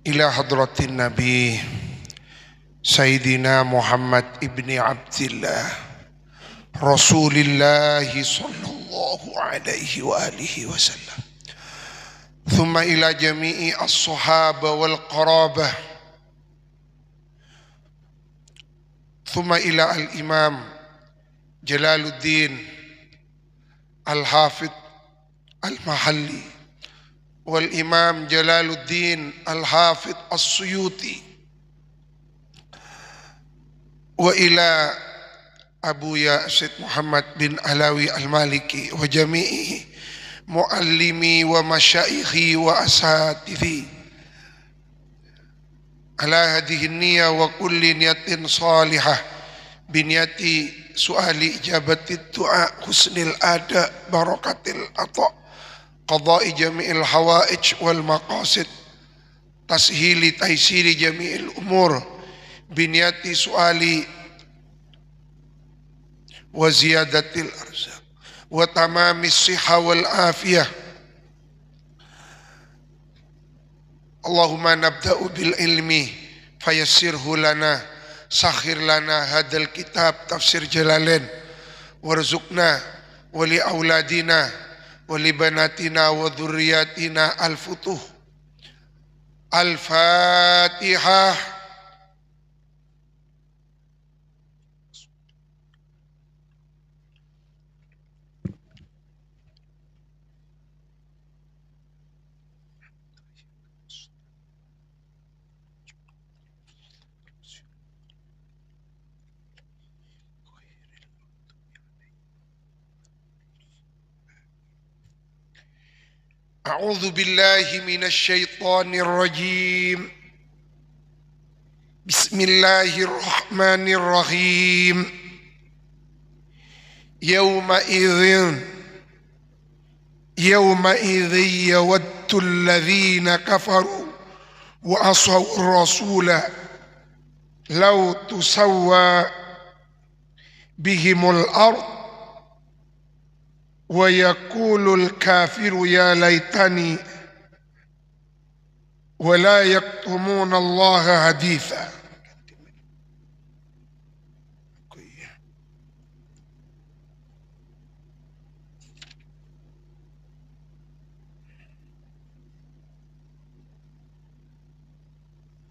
إلى حضرة النبي سيدنا محمد ابن عبد الله رسول الله صلى الله عليه وآله وسلم، ثم إلى جميع الصحابة والقرابة، ثم إلى الإمام جلال الدين الحافظ المحلي والإمام جلال الدين الحافظ السيوطي، وإلى أبويا سيد محمد بن علوي المالكي وجميع معلمي ومشايخي وأساتذتي على هذه النية وكل نية صالحة بنية سؤال إجابة الدعاء حسن الأداء بركة العطاء قضاء جميع الحوائج والمقاصد تسهيل تيسير جميع الأمور بنية سؤال وزيادة الأرزاق وتمام الصحة والعافية. اللهم نبدأ بالعلم فيسره لنا، سخر لنا هذا الكتاب تفسير جلالين، وارزقنا ولأولادنا ولبناتنا وذرياتنا الفتوح. الفاتحة. أعوذ بالله من الشيطان الرجيم. بسم الله الرحمن الرحيم. يومئذ يود الذين كفروا وعصوا الرسول لو تسوى بهم الأرض ويقول الكافر يا ليتني ولا يكتمون الله حديثا.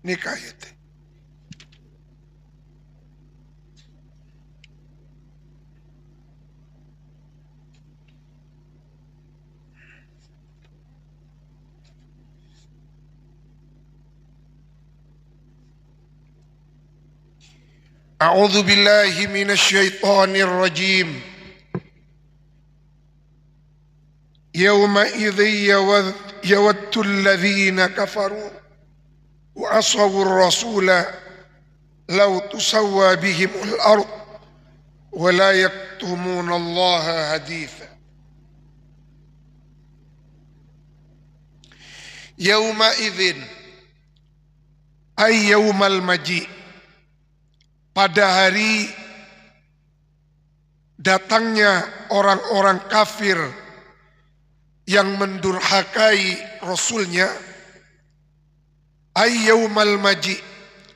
Nikayat. أعوذ بالله من الشيطان الرجيم. يومئذ يود الذين كفروا وعصوا الرسول لو تسوى بهم الأرض ولا يكتمون الله حديثا. يومئذ أي يوم المجيء، pada hari datangnya orang-orang kafir yang mendurhakai Rasulnya. Ay yaumal maji,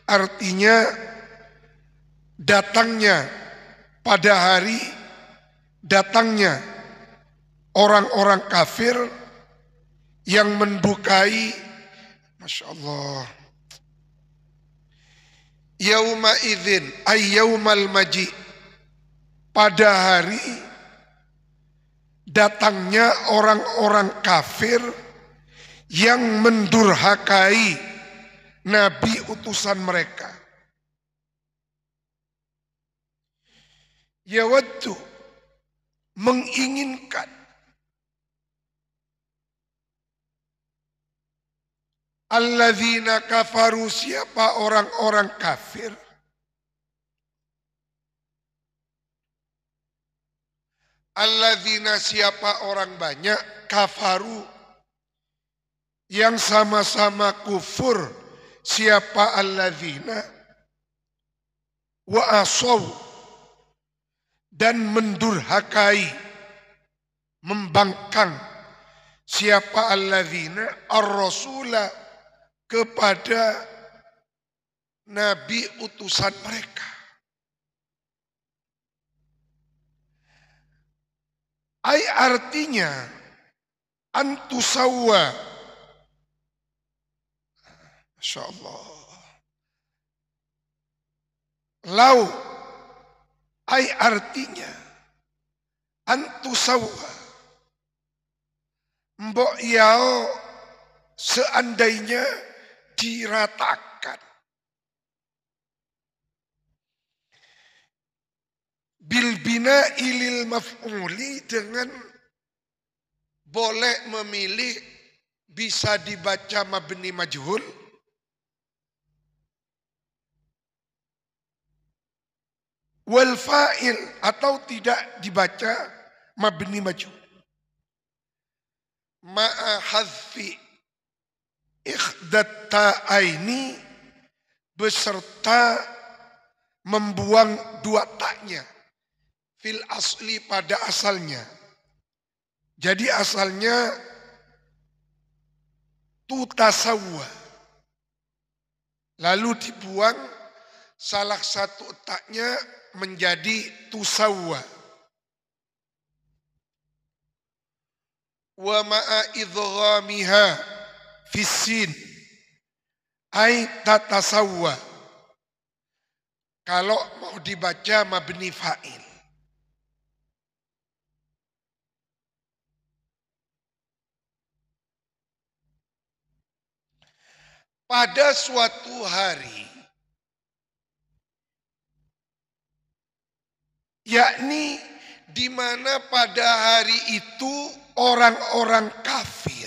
artinya datangnya pada hari datangnya orang-orang kafir yang mendukai. Masya Allah. Yauma idzin ay yaumal maji, pada hari datangnya orang-orang kafir yang mendurhakai Nabi utusan mereka. Yawaddu, menginginkan, alladzina kafaru, siapa orang-orang kafir, alladzina siapa orang banyak, kafaru yang sama-sama kufur, siapa alladzina, wa asaw dan mendurhakai, membangkang, siapa alladzina ar-rasula, kepada nabi utusan mereka. Artinya antusawwa. Masya Allah. Lau artinya antusawwa. Mbok yao seandainya diratakan. Bilbina ilil maf'uli dengan boleh memilih bisa dibaca mabni majhul wal fa'il atau tidak dibaca mabni majhul ma'a hadfi ikhdat ta'aini beserta membuang dua taknya fil asli pada asalnya. Jadi asalnya tutasawwa. Lalu dibuang salah satu taknya menjadi tusawwa. Wa ma'a idghamiha fissin ay tatasawwa. Kalau mau dibaca mabni fa'il. Pada suatu hari, yakni di mana pada hari itu orang-orang kafir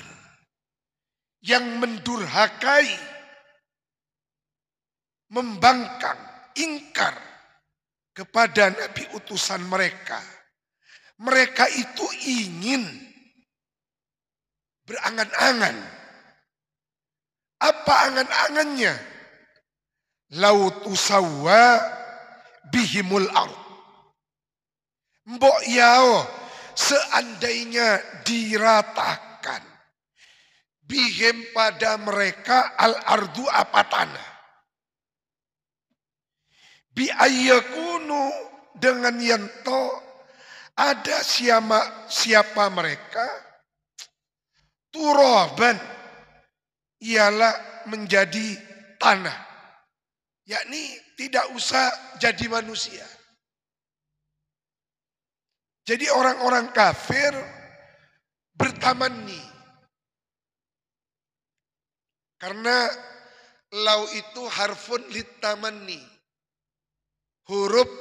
yang mendurhakai, membangkang, ingkar kepada nabi utusan mereka. Mereka itu ingin berangan-angan. Apa angan-angannya? Lautusawwa bihimul ard. Mbok yao seandainya diratakan bihim pada mereka al ardu apa tanah. Bi ayyakunu dengan yang to ada siapa mereka turaban ialah menjadi tanah. Yakni tidak usah jadi manusia. Jadi orang-orang kafir bertamanni. Karena lau itu harfun litamanni. Huruf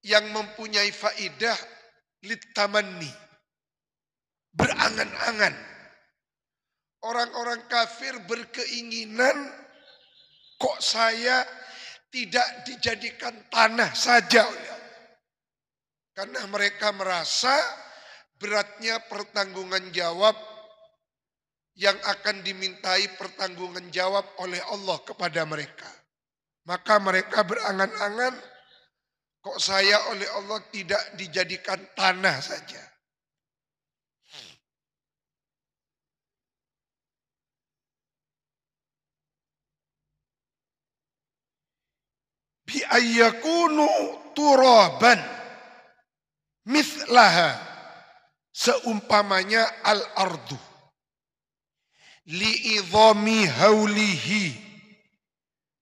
yang mempunyai faidah litamanni. Berangan-angan. Orang-orang kafir berkeinginan kok saya tidak dijadikan tanah saja oleh Allah. Karena mereka merasa beratnya pertanggungan jawab yang akan dimintai pertanggungan jawab oleh Allah kepada mereka. Maka mereka berangan-angan kok saya oleh Allah tidak dijadikan tanah saja. Bi ayyakunu turaban mithlaha seumpamanya al-ardu li'idhami haulihi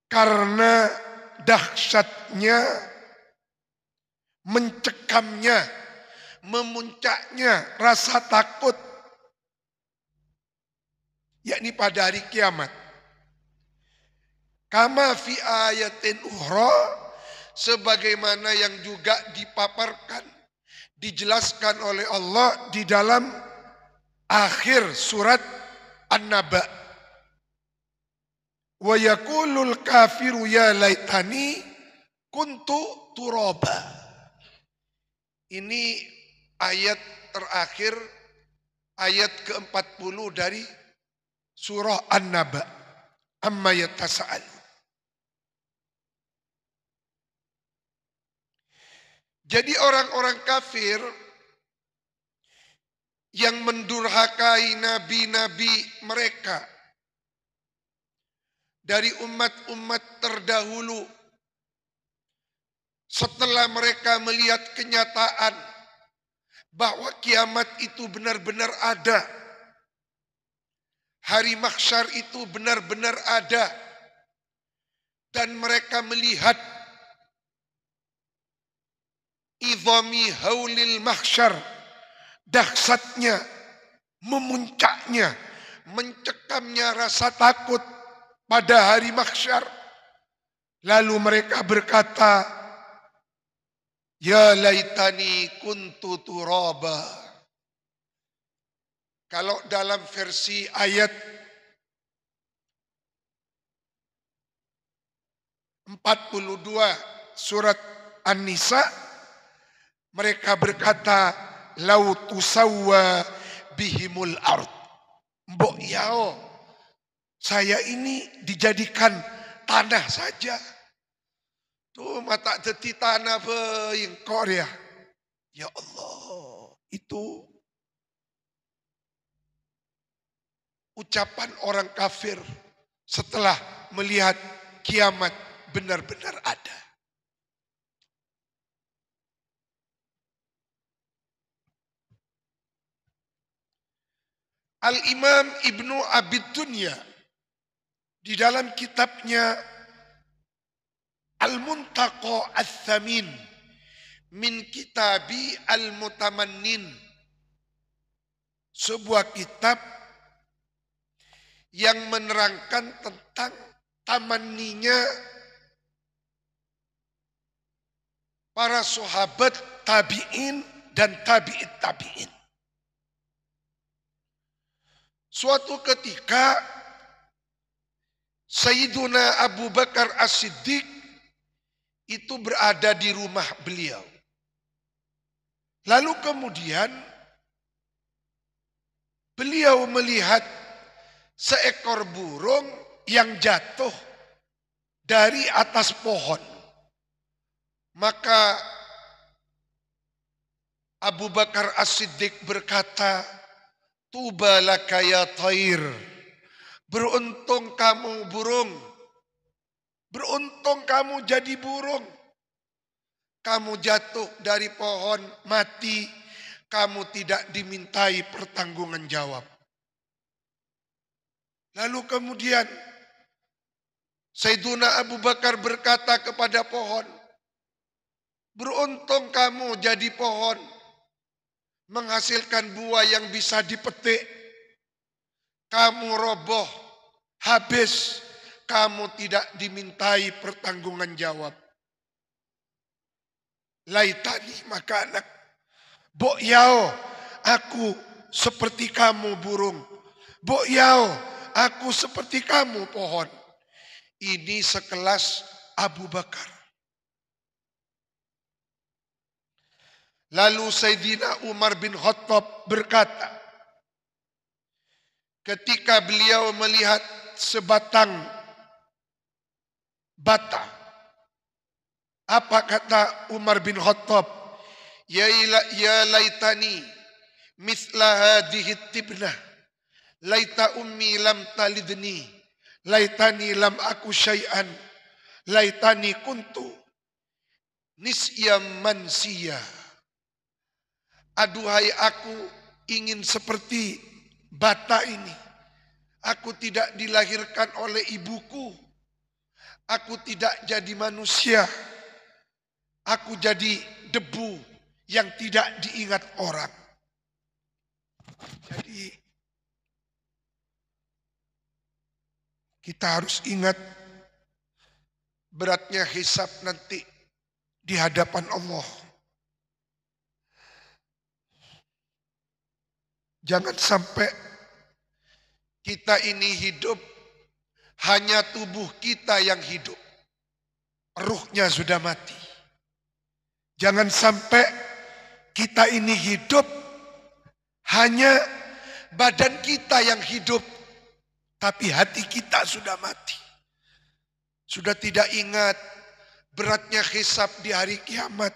karena dahsyatnya mencekamnya memuncaknya rasa takut yakni pada hari kiamat. Kama fi ayatin ukhra sebagaimana yang juga dipaparkan, dijelaskan oleh Allah di dalam akhir surat An-Naba. Wa yaqulul kafiru ya laitani kuntu turaba. Ini ayat terakhir, ayat ke-40 dari surah An-Naba. Amma yatasa'al. Jadi orang-orang kafir yang mendurhakai nabi-nabi mereka dari umat-umat terdahulu setelah mereka melihat kenyataan bahwa kiamat itu benar-benar ada, hari mahsyar itu benar-benar ada, dan mereka melihat idhami haulil mahsyar, dahsyatnya, memuncaknya, mencekamnya rasa takut pada hari mahsyar. Lalu mereka berkata, ya laitani kuntu turaba. Kalau dalam versi ayat 42 surat An-Nisa, mereka berkata, lau tusawwa bihimul ard. Mbok yao, saya ini dijadikan tanah saja. Tuh mata deti tanah beingkor ya. Ya Allah, itu ucapan orang kafir setelah melihat kiamat benar-benar ada. Al-Imam Ibnu Abid Dunya di dalam kitabnya Al-Muntaqa Al-Thamin min Kitabi Al-Mutamannin, sebuah kitab yang menerangkan tentang tamanninya para sahabat tabi'in dan tabi'it tabi'in. Suatu ketika Sayyiduna Abu Bakar As-Siddiq itu berada di rumah beliau. Lalu kemudian beliau melihat seekor burung yang jatuh dari atas pohon. Maka Abu Bakar As-Siddiq berkata, tuba laka ya thair. Beruntung kamu burung. Beruntung kamu jadi burung. Kamu jatuh dari pohon, mati. Kamu tidak dimintai pertanggungan jawab. Lalu kemudian Sayyiduna Abu Bakar berkata kepada pohon, beruntung kamu jadi pohon, menghasilkan buah yang bisa dipetik. Kamu roboh, habis, kamu tidak dimintai pertanggungan jawab. Laitani makanak, bok yao, aku seperti kamu burung. Bok yao, aku seperti kamu pohon. Ini sekelas Abu Bakar. Lalu Sayyidina Umar bin Khattab berkata, ketika beliau melihat sebatang bata, apa kata Umar bin Khattab? Ya laitani misla hadhihi tibnah, laita ummi lam talidni, laitani lam aku syai'an, laitani kuntu nisyam mansiya. Aduhai aku ingin seperti bata ini. Aku tidak dilahirkan oleh ibuku. Aku tidak jadi manusia. Aku jadi debu yang tidak diingat orang. Jadi kita harus ingat beratnya hisab nanti di hadapan Allah. Jangan sampai kita ini hidup, hanya tubuh kita yang hidup. Ruhnya sudah mati. Jangan sampai kita ini hidup, hanya badan kita yang hidup, tapi hati kita sudah mati. Sudah tidak ingat beratnya hisab di hari kiamat.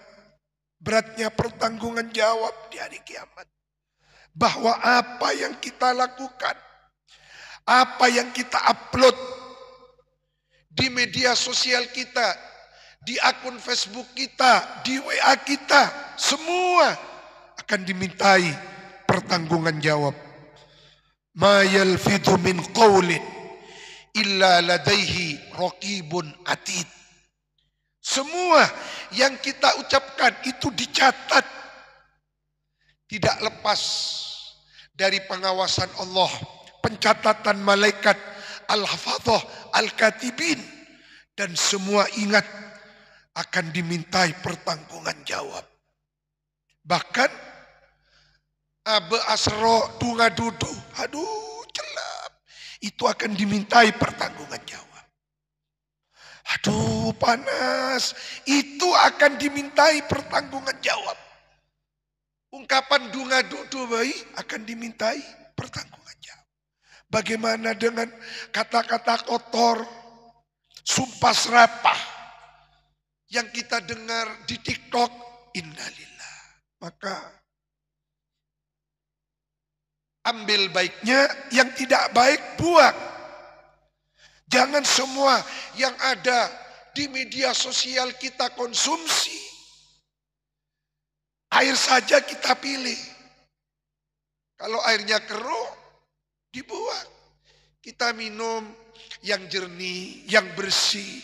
Beratnya pertanggungan jawab di hari kiamat. Bahwa apa yang kita lakukan, apa yang kita upload, di media sosial kita, di akun Facebook kita, di WA kita, semua akan dimintai pertanggungan jawab. Ma yalfidhu min qawlin illa ladaihi raqibun atid. Semua yang kita ucapkan itu dicatat, tidak lepas dari pengawasan Allah, pencatatan malaikat al-hafadhah al-katibin, dan semua ingat akan dimintai pertanggungan jawab. Bahkan abe asro dunga dudu, aduh celap, itu akan dimintai pertanggungan jawab. Aduh panas, itu akan dimintai pertanggungan jawab. Ungkapan dunga dudu bayi akan dimintai pertanggungan jawab. Bagaimana dengan kata-kata kotor, sumpah serapah yang kita dengar di TikTok, innalillah. Maka ambil baiknya, yang tidak baik buang. Jangan semua yang ada di media sosial kita konsumsi. Air saja kita pilih. Kalau airnya keruh, dibuang. Kita minum yang jernih, yang bersih,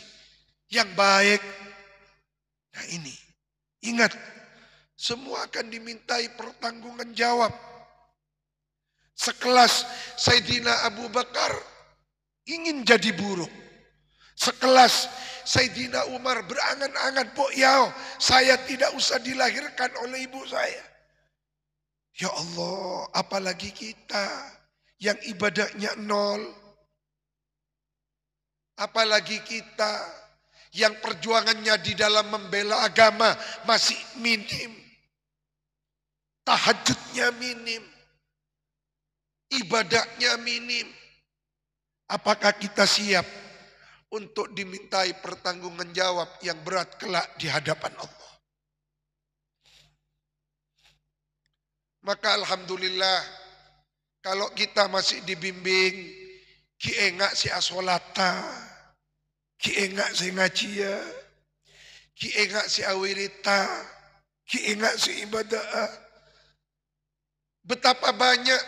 yang baik. Nah ini, ingat, semua akan dimintai pertanggungan jawab. Sekelas Sayyidina Abu Bakar ingin jadi buruk. Sekelas Sayyidina Umar berangan-angan, "Pok yao, saya tidak usah dilahirkan oleh ibu saya." Ya Allah, apalagi kita yang ibadahnya nol. Apalagi kita yang perjuangannya di dalam membela agama masih minim. Tahajudnya minim. Ibadahnya minim. Apakah kita siap untuk dimintai pertanggungan jawab yang berat kelak di hadapan Allah? Maka alhamdulillah, kalau kita masih dibimbing, ki engak si asolata, ki engak si ngajia, ki engak si awirita, ki engak si ibadah. Betapa banyak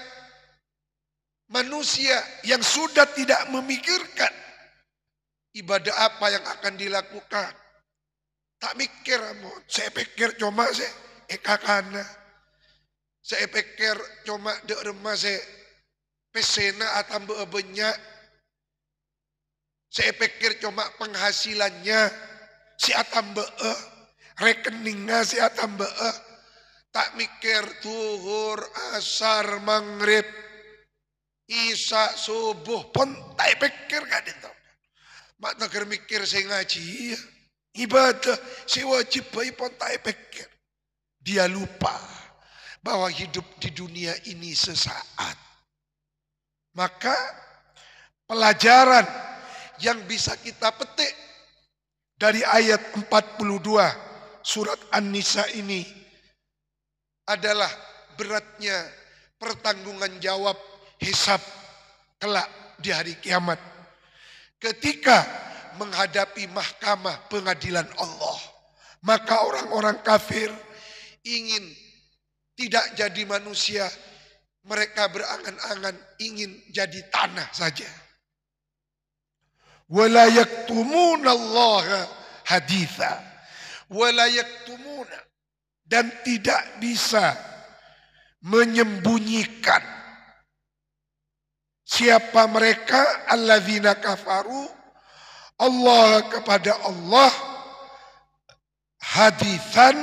manusia yang sudah tidak memikirkan ibadah apa yang akan dilakukan. Tak mikir, saya pikir cuma saya ekakana. Saya pikir cuma dek remah saya pesena atau banyak. Saya pikir cuma penghasilannya si atambe, rekeningnya si atambe. Tak mikir zuhur, asar, maghrib, isya, subuh pun tak pikir kan itu. Mak tak mikir saya ngaji, ibadah, saya wajib bayi pun tak pikir. Dia lupa bahwa hidup di dunia ini sesaat. Maka pelajaran yang bisa kita petik dari ayat 42 surat An-Nisa ini adalah beratnya pertanggungan jawab hisab kelak di hari kiamat. Ketika menghadapi mahkamah pengadilan Allah, maka orang-orang kafir ingin tidak jadi manusia, mereka berangan-angan ingin jadi tanah saja. Wala yaktumuna haditha, wala yaktumuna, dan tidak bisa menyembunyikan siapa mereka alladzina kafaru Allah kepada Allah hadithan,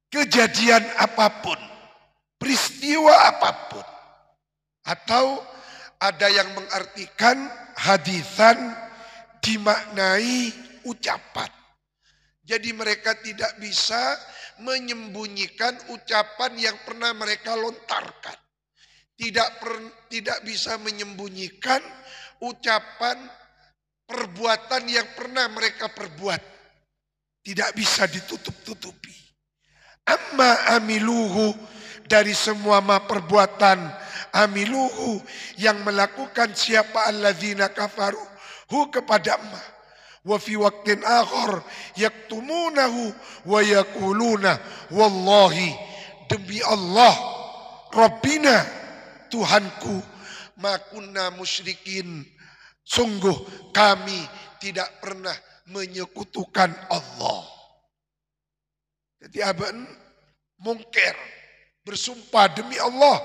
kejadian apapun, peristiwa apapun. Atau ada yang mengartikan hadithan dimaknai ucapan. Jadi mereka tidak bisa menyembunyikan ucapan yang pernah mereka lontarkan. Tidak bisa menyembunyikan ucapan perbuatan yang pernah mereka perbuat. Tidak bisa ditutup-tutupi. Amma amiluhu, dari semua perbuatan amiluhu yang melakukan siapa alladzina kafaru kepada emak. Wa fi waqtin akhar yaktumunahu wa yaquluna wallahi, demi Allah Rabbina, Tuhanku, ma kunna musyrikin, sungguh kami tidak pernah menyekutukan Allah. Jadi aban mungkir, bersumpah demi Allah,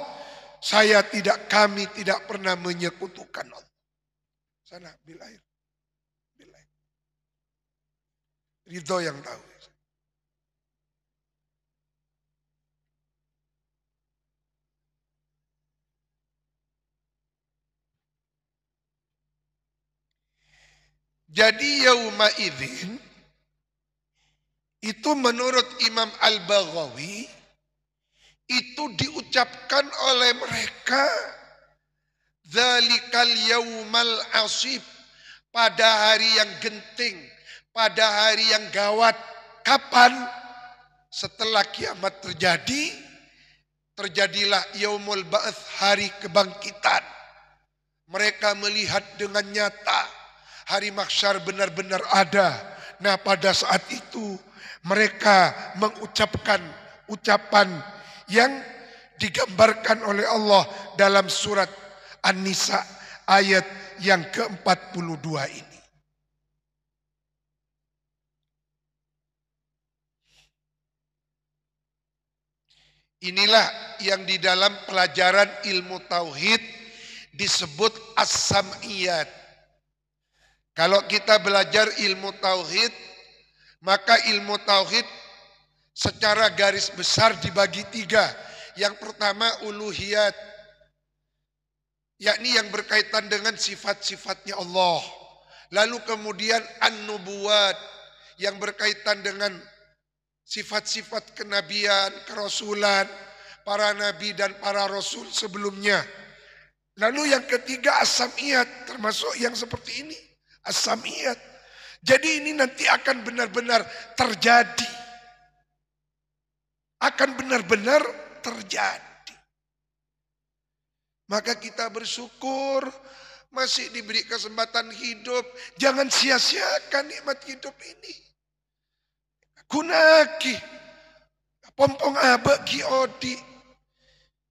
kami tidak pernah menyekutukan Allah. Sana bil air. Bil air. Ridho yang tahu. Jadi yauma idzin itu menurut Imam Al-Baghawi itu diucapkan oleh mereka dzalikal yaumal asib, pada hari yang genting, pada hari yang gawat. Kapan? Setelah kiamat terjadi, terjadilah yaumul ba'ats, hari kebangkitan. Mereka melihat dengan nyata hari mahsyar benar-benar ada. Nah, pada saat itu mereka mengucapkan ucapan yang digambarkan oleh Allah dalam surat An-Nisa ayat yang ke-42 ini. Inilah yang di dalam pelajaran ilmu tauhid disebut as-sam'iyat. Kalau kita belajar ilmu tauhid, maka ilmu tauhid secara garis besar dibagi 3. Yang pertama uluhiyat, yakni yang berkaitan dengan sifat-sifatnya Allah. Lalu kemudian an-nubuwat, yang berkaitan dengan sifat-sifat kenabian, kerasulan, para nabi dan para rasul sebelumnya. Lalu yang ketiga as-sam'iyat, termasuk yang seperti ini, as-sam'iyat. Jadi ini nanti akan benar-benar terjadi. Akan benar-benar terjadi. Maka kita bersyukur masih diberi kesempatan hidup. Jangan sia-siakan nikmat hidup ini. Gunaki. Pompong abak ki odi.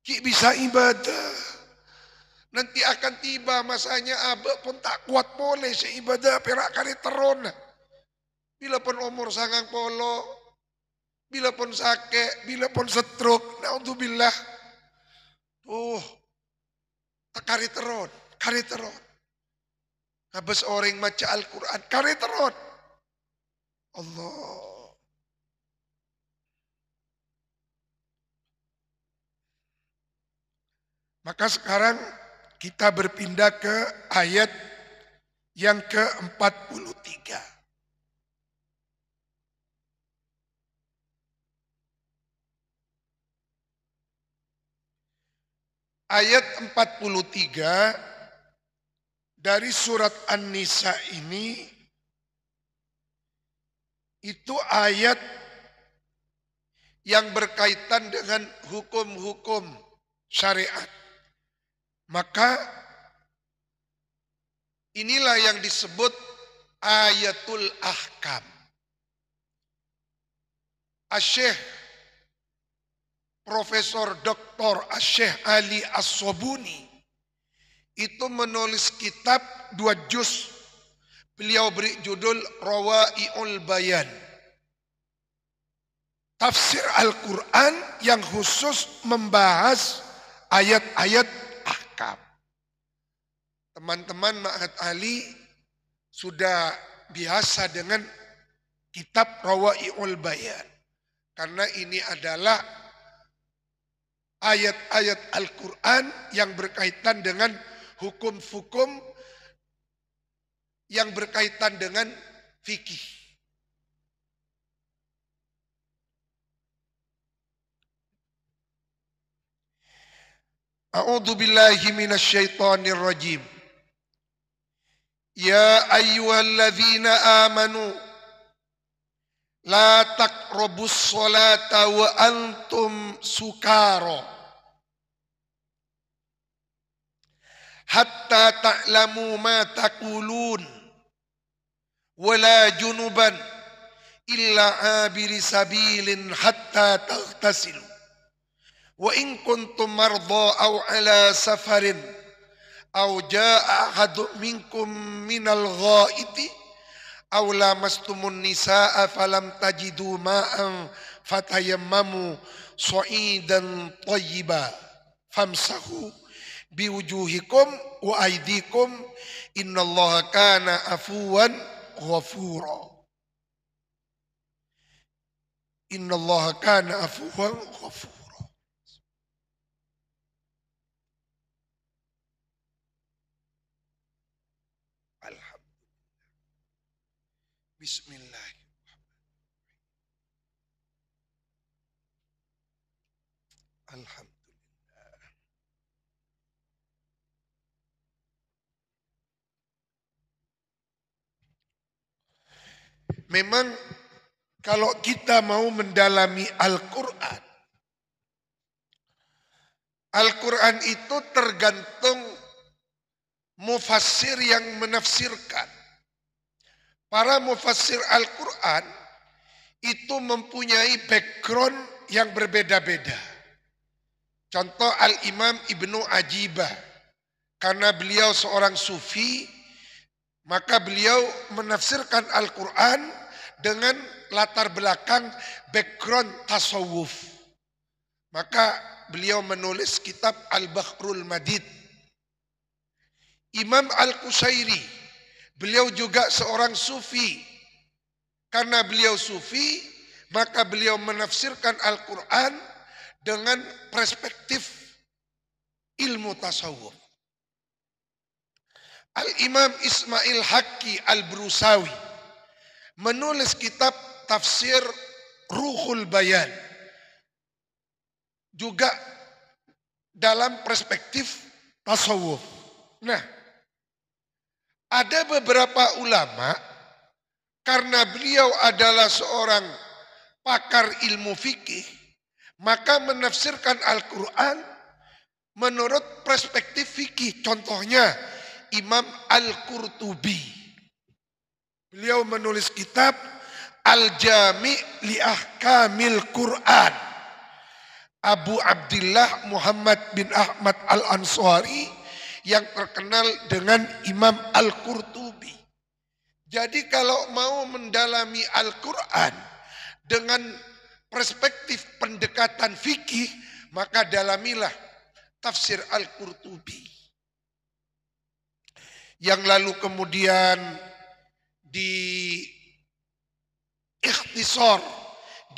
Ki bisa ibadah. Nanti akan tiba masanya abak pun tak kuat boleh seibadah perak kali terona. Bila pun umur sangang polo, bila pun sakit, bila pun stroke, naudzubillah. Kari teron. Habis orang maca Al-Quran, kari teron. Allah. Maka sekarang kita berpindah ke ayat yang ke-43. Ayat 43 dari surat An-Nisa ini itu ayat yang berkaitan dengan hukum-hukum syariat. Maka inilah yang disebut ayatul ahkam. Asy-Syaikh Profesor Dr. Asy-Syaikh Ali As-Sobuni itu menulis kitab 2 juz. Beliau beri judul Rawai'ul Bayan. Tafsir Al-Quran yang khusus membahas ayat-ayat ahkam. Teman-teman Ma'had Ali sudah biasa dengan kitab Rawai'ul Bayan. Karena ini adalah ayat-ayat Al-Quran yang berkaitan dengan hukum-hukum yang berkaitan dengan fikih. A'udzu billahi minasy syaithanir rajim. Ya ayyuhalladzina amanu la taqrabus sholata wa antum sukara hatta ta'lamu ma taqulun wala junuban illa abiri sabilin hatta taghtasilu wa in kuntum marda aw ala safarin aw jaa ahadun minkum minal ghaiti aw lamastumun nisaa falam tajidu ma'an fatayammamu sa'idan thayyiba famsahu biwujuhikum wa aydikum innallaha kana afuwan ghafura. Innallaha kana afuwan ghafura. Alhamdulillah. Bismillah. Alhamdulillah. Memang kalau kita mau mendalami Al-Quran, Al-Quran itu tergantung mufassir yang menafsirkan. Para mufassir Al-Quran itu mempunyai background yang berbeda-beda. Contoh Al-Imam Ibnu Ajibah, karena beliau seorang sufi, maka beliau menafsirkan Al-Quran dengan latar belakang background tasawuf. Maka beliau menulis kitab Al-Bahrul Madid. Imam Al-Qusairi, beliau juga seorang sufi. Karena beliau sufi, maka beliau menafsirkan Al-Quran dengan perspektif ilmu tasawuf. Al-Imam Ismail Haqqi Al-Brusawi menulis kitab tafsir Ruhul Bayan, juga dalam perspektif tasawuf. Nah, ada beberapa ulama, karena beliau adalah seorang pakar ilmu fikih, maka menafsirkan Al-Quran menurut perspektif fikih. Contohnya Imam Al-Qurtubi, beliau menulis kitab Al-Jami' li Ahkamil Quran. Abu Abdillah Muhammad bin Ahmad Al-Ansari yang terkenal dengan Imam Al-Qurtubi. Jadi kalau mau mendalami Al-Quran dengan perspektif pendekatan fikih, maka dalamilah tafsir Al-Qurtubi. Yang lalu kemudian di ikhtisar,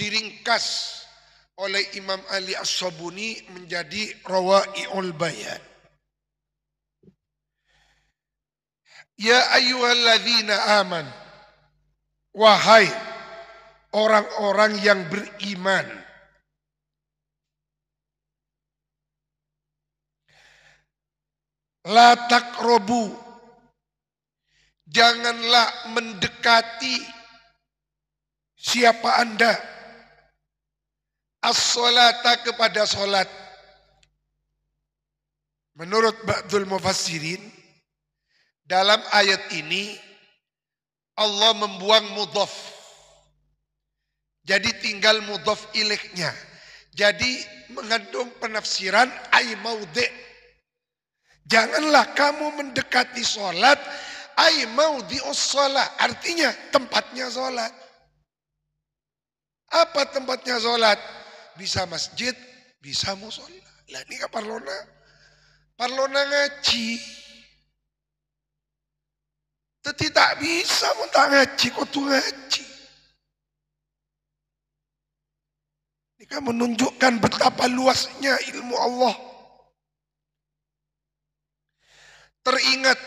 diringkas oleh Imam Ali As-Sabuni menjadi Rawai'ul Bayan. Ya ayyuhalladzina aman, wahai orang-orang yang beriman, la taqrabu, janganlah mendekati siapa Anda as-salata kepada salat. Menurut ba'dul mufassirin, dalam ayat ini Allah membuang mudhaf. Jadi tinggal mudhaf ilaihnya. Jadi mengandung penafsiran ay maudhi'. Janganlah kamu mendekati salat ay maudhi'us shalah, artinya tempatnya salat. Apa tempatnya salat? Bisa masjid, bisa musola. Lah ini kan parlona ngaji. Tapi tak bisa muntah ngaji, kok tuh ngaji. Ini kan menunjukkan betapa luasnya ilmu Allah. Teringat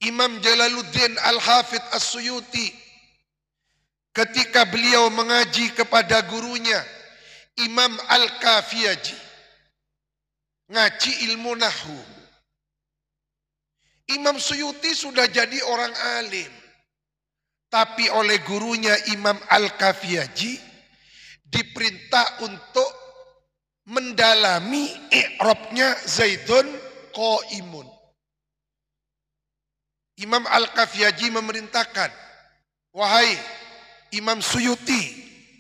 Imam Jalaluddin Al-Hafidh As-Suyuti ketika beliau mengaji kepada gurunya Imam Al-Kafiyaji, ngaji ilmu nahwu. Imam Suyuti sudah jadi orang alim, tapi oleh gurunya Imam Al-Kafiyaji diperintah untuk mendalami i'rabnya Zaidun qaimun. Imam Al-Kafiyaji memerintahkan, wahai Imam Suyuti,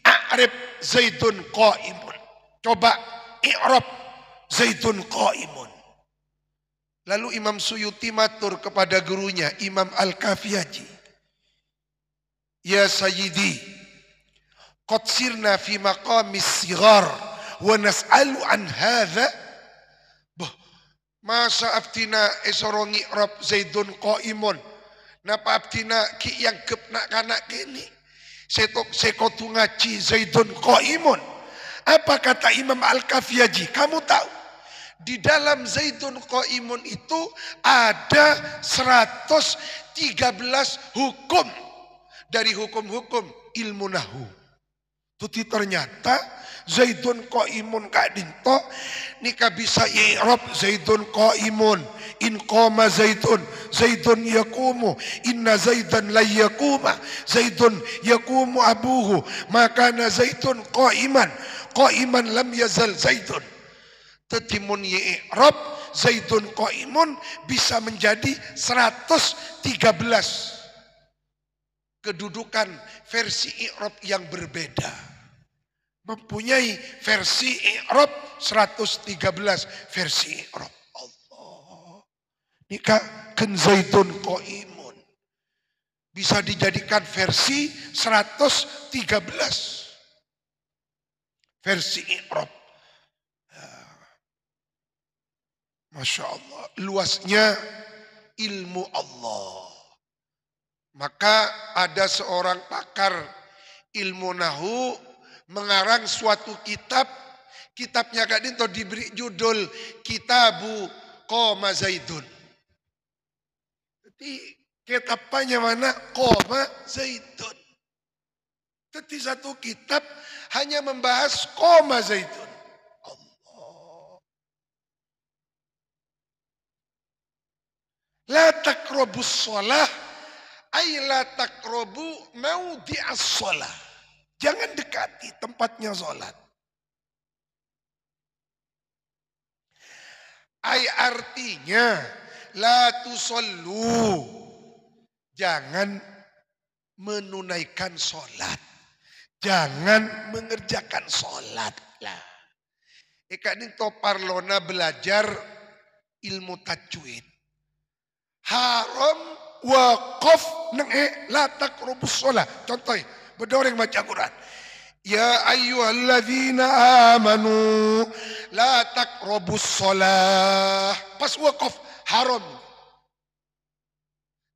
a'rib Zaidun qaimun. Coba i'rab Zaidun qaimun. Lalu Imam Suyuti matur kepada gurunya Imam Al-Kafiyaji, ya Sayyidi, qad sirna fi maqamis sigar wa nas'alu an hadha. Bah, masa abtina esorongi rob Zaidun qaimun. Napa abtina ki yang gep nak kanak kini. Sekotu ngaji Zaidun qaimun. Apa kata Imam Al-Kafiyaji? Kamu tahu? Di dalam Zaidun qaimun itu ada 113 hukum dari hukum-hukum ilmu nahu. Tuti ternyata Zaidun qaimun kak dinto nika bisa i'rab Zaidun qaimun. In qama Zaidun, Zaidun yakumu. Inna Zaidan la yakuma, Zaidun yakumu abuhu. Makana Zaidun qaiman, qaiman lam yazal Zaidun. Tetimun i'rab Zaidun qaimun bisa menjadi 113 kedudukan versi i'rab yang berbeda. Mempunyai versi i'rab 113 versi i'rab. Allah. Nikah kan Zaidun qaimun bisa dijadikan versi 113 versi i'rab. Masya Allah, luasnya ilmu Allah. Maka ada seorang pakar ilmu nahu mengarang suatu kitab. Kitabnya Kak Dinto diberi judul Kitabu Qoma Zaidun. Jadi kitabnya mana? Qoma Zaidun. Jadi satu kitab hanya membahas Qoma Zaidun. La takrobus sholah, ay la takrobu maudi'as sholah. Jangan dekati tempatnya sholat. Ay artinya, la tusallu. Jangan menunaikan sholat. Jangan mengerjakan sholat lah. Eka ini toparlona belajar ilmu tajwid. Haram waqaf neng la taqrabus shalah. Contoh, berdoreng baca Quran. Ya ayyuhalladzina amanu la taqrabus shalah. Pas waqaf haram.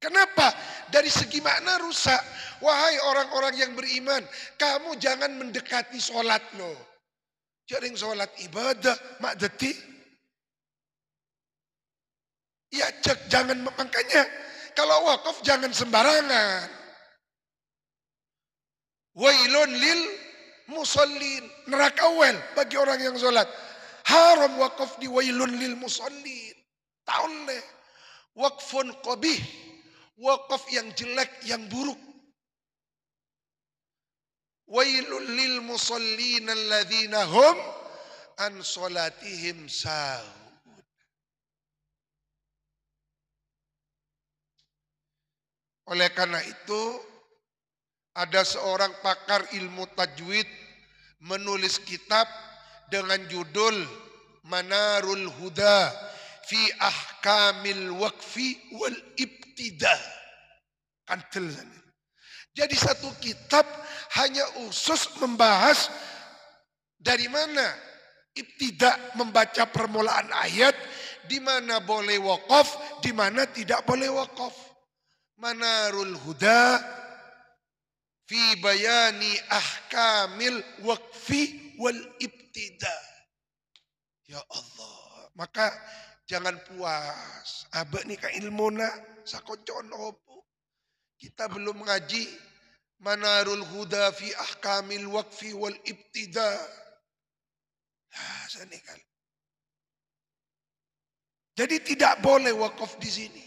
Kenapa? Dari segi makna rusak. Wahai orang-orang yang beriman, kamu jangan mendekati sholat loh. Jaring sholat ibadah, makdati. Ya jangan, makanya kalau wakaf jangan sembarangan. Wailun lil musallin, neraka wel bagi orang yang sholat. Haram wakaf di wailun lil musallin. Tahu leh, wakfun qabih, wakaf yang jelek, yang buruk. Wailun lil musallin alladzina hum an sholatihim sahun. Oleh karena itu, ada seorang pakar ilmu tajwid menulis kitab dengan judul Manarul Huda fi Ahkamil Waqfi wal Ibtida. Kantel. Jadi satu kitab hanya khusus membahas dari mana ibtida, membaca permulaan ayat, di mana boleh waqaf, di mana tidak boleh waqaf. Manarul Huda fi bayani ahkamil waqfi wal ibtida. Ya Allah, maka jangan puas. Abah ni ka ilmuna sakoncon opo. Kita belum ngaji Manarul Huda fi ahkamil waqfi wal ibtida. Sanikal. Jadi tidak boleh wakaf di sini.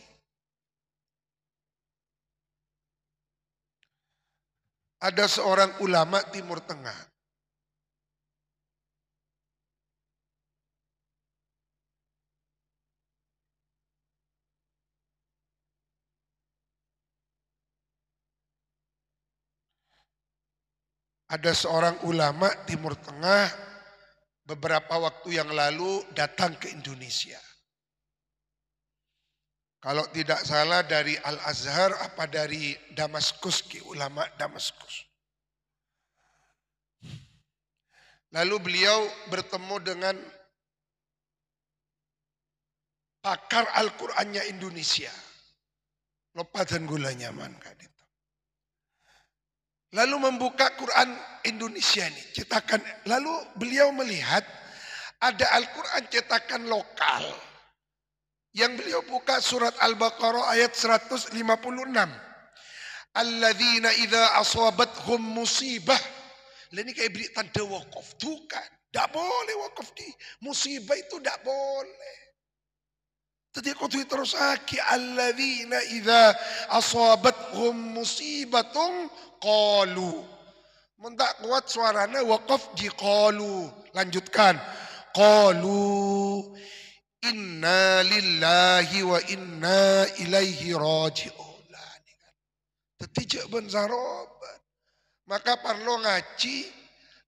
Ada seorang ulama Timur Tengah. Ada seorang ulama Timur Tengah beberapa waktu yang lalu datang ke Indonesia. Kalau tidak salah dari Al-Azhar apa dari Damaskus, ulama Damaskus. Lalu beliau bertemu dengan pakar Al-Qur'annya Indonesia. Lopatan gula nyaman kan itu. Lalu membuka Quran Indonesia ini, cetakan. Lalu beliau melihat ada Al-Quran cetakan lokal. Yang beliau buka surat Al-Baqarah ayat 156. Alladzina idza asabathum musibah. Ini kayak beri tanda wakaf. Tuh kan, tidak boleh wakaf di musibah itu tidak boleh. Tadi aku terus aki alladzina idza asabathum musibatun qalu. Mentak kuat suaranya wakaf di qalu. Lanjutkan. Qalu inna lillahi wa inna ilaihi raji'un. Tetijak ben sarobat. Maka perlu ngaji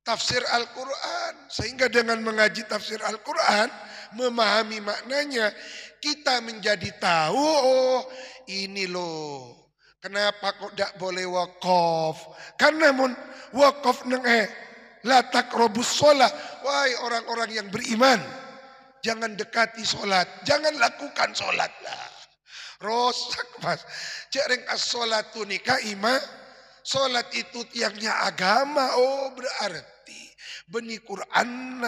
tafsir Al-Quran. Sehingga dengan mengaji tafsir Al-Quran, memahami maknanya, kita menjadi tahu, oh ini loh. Kenapa kok tidak boleh wakaf? Karena mun wakaf neng la taqrabus sholat. Wahai orang-orang yang beriman, jangan dekati sholat, jangan lakukan sholat lah. Rosak mas, cereng as-sholatu nikah ima. Sholat itu tiangnya agama. Oh berarti benih Quran.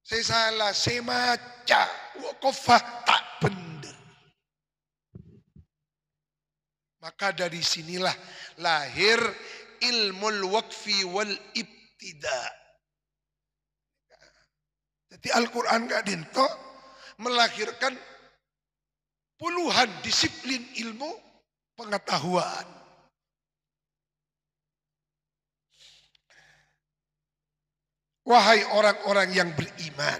Saya salah, saya maca. Wakafah tak benar. Maka dari sinilah lahir ilmul waqfi wal ibtida. Jadi Al-Quran Kak Dinto melahirkan puluhan disiplin ilmu pengetahuan. Wahai orang-orang yang beriman,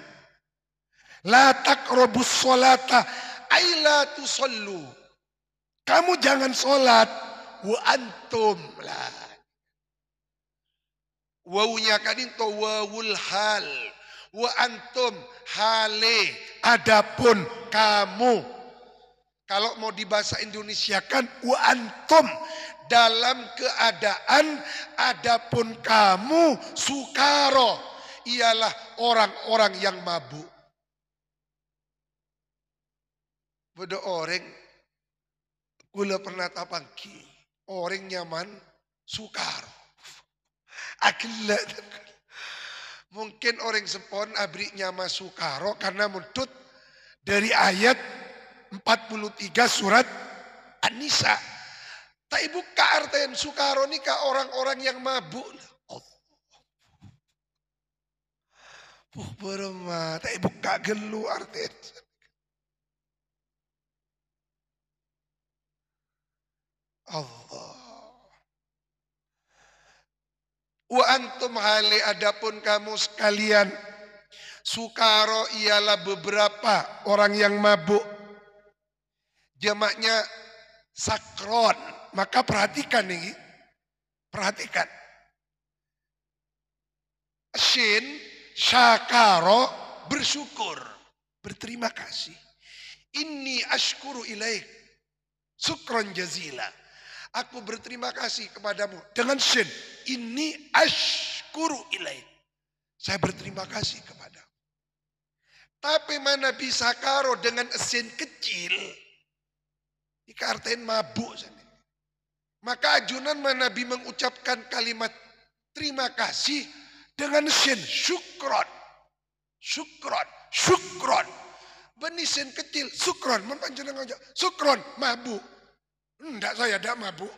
la taqrabus sholata ay la tusallu. Kamu jangan sholat wa antum lah. Wawunya kadin to wawul hal. Wa antum hale. Adapun kamu. Kalau mau di bahasa Indonesia kan wa antum. Dalam keadaan adapun kamu sukaro. Ialah orang-orang yang mabuk. Beda orang. Gula pernah tapangki. Orang nyaman sukaro. Akila. Mungkin orang sepon abri nyama sukaro karena muntut dari ayat 43 surat An-Nisa. Tak ibu ka artian sukaro ni ka orang-orang yang mabuk. Berema, tak ibu ka gelu artian. Allah. Wa antum hali adapun kamu sekalian. Sukaro ialah beberapa orang yang mabuk. Jamaknya sakron. Maka perhatikan ini. Perhatikan. Shin, syakaro, bersyukur. Berterima kasih. Inni ashkuru ilaik. Sukron jazila. Aku berterima kasih kepadamu. Dengan shin. Inni ashkuru ilaik. Saya berterima kasih kepadamu. Tapi mana bisa karo dengan sin kecil. Ika artiin mabuk. Maka ajunan mana Nabi mengucapkan kalimat terima kasih dengan sin. Syukron. Syukron. Syukron. Benih sin kecil. Syukron. Syukron. Mabuk. Enggak, saya tidak mabuk.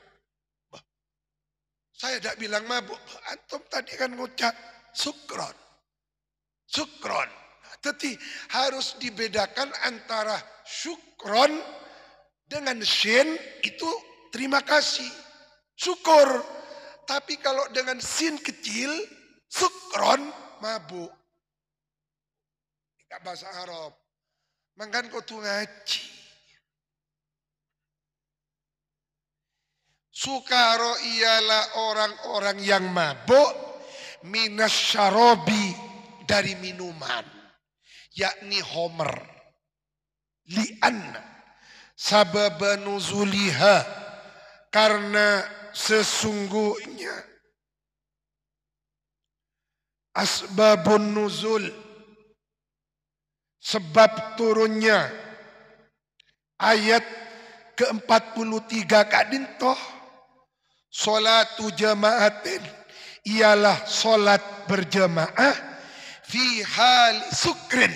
Saya tidak bilang mabuk. Antum tadi kan ngucap syukron. Syukron. Tapi harus dibedakan antara syukron dengan shin itu terima kasih. Syukur. Tapi kalau dengan sin kecil, syukron mabuk. Tidak bahasa Arab. Makan kau tu ngaji. Sukaro ialah orang-orang yang mabuk minas syarobi dari minuman, yakni homer. Li'anna sababa nuzuliha, karena sesungguhnya asbabun nuzul, sebab turunnya ayat ke-43 kadintoh solatu jamaatin, ialah solat berjamaah fi hal sukrin.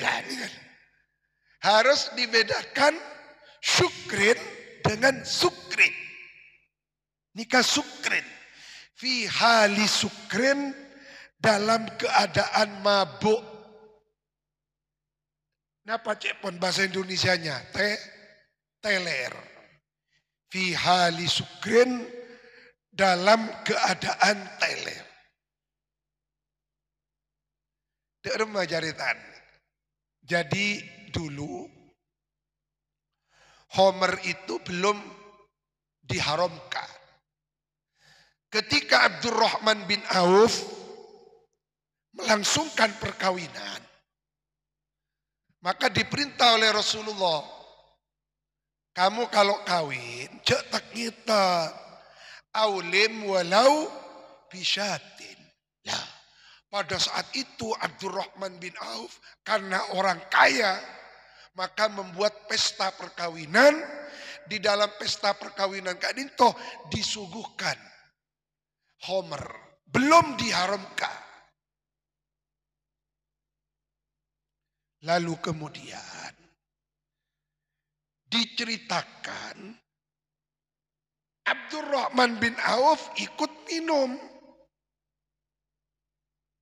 Harus dibedakan syukrin dengan sukrin. Nikah sukrin. Fi hali sukrin, dalam keadaan mabuk. Napa cepon bahasa Indonesianya? Teler. Fi hali sukrin, dalam keadaan teler. Derma jaritan. Jadi dulu homer itu belum diharamkan. Ketika Abdurrahman bin Auf melangsungkan perkawinan, maka diperintah oleh Rasulullah, kamu kalau kawin cetak kita aulim walau bisyatin. Nah, pada saat itu Abdurrahman bin Auf karena orang kaya, maka membuat pesta perkawinan. Di dalam pesta perkawinan Kak Dinto disuguhkan homer, belum diharamkan. Lalu kemudian diceritakan Abdurrahman bin Auf ikut minum.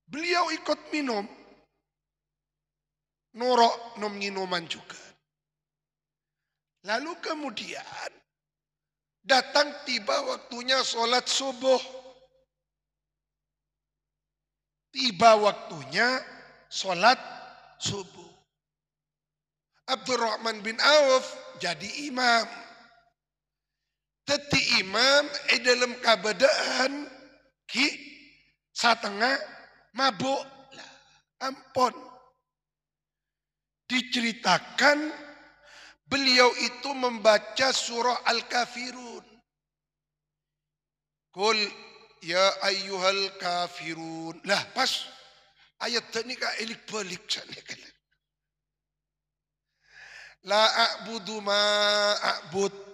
Beliau ikut minum. Norok nom minuman juga. Lalu kemudian datang tiba waktunya sholat subuh. Tiba waktunya sholat subuh. Abdurrahman bin Auf jadi imam. Teti imam dalam keadaan setengah mabuk. Ampun. Diceritakan beliau itu membaca surah Al-Kafirun. Qul ya ayyuhal kafirun. Lah pas ayat ini ka elik balik sana. La a'budu ma a'bud.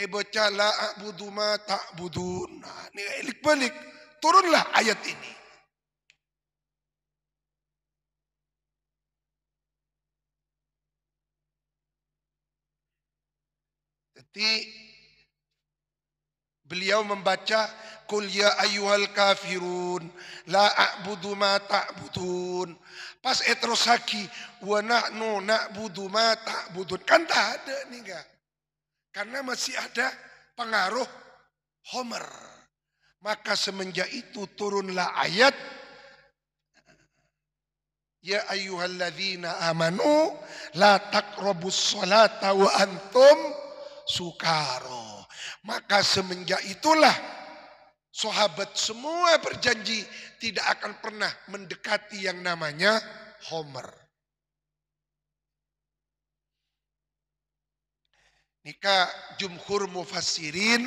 Baca la a'budu ma ta'budun. Nah, ini elik balik. Turunlah ayat ini. Jadi beliau membaca Qul ya ayyuhal kafirun la a'budu ma ta'budun. Pas terus lagi wa nahnu na'budu ma ta'budun. Kan tak ada nih enggak. Karena masih ada pengaruh homer. Maka semenjak itu turunlah ayat ya ayyuhalladzina amanu la taqrabus sholata wa antum sukaro. Maka semenjak itulah sahabat semua berjanji tidak akan pernah mendekati yang namanya homer. Nikah jumhur mufassirin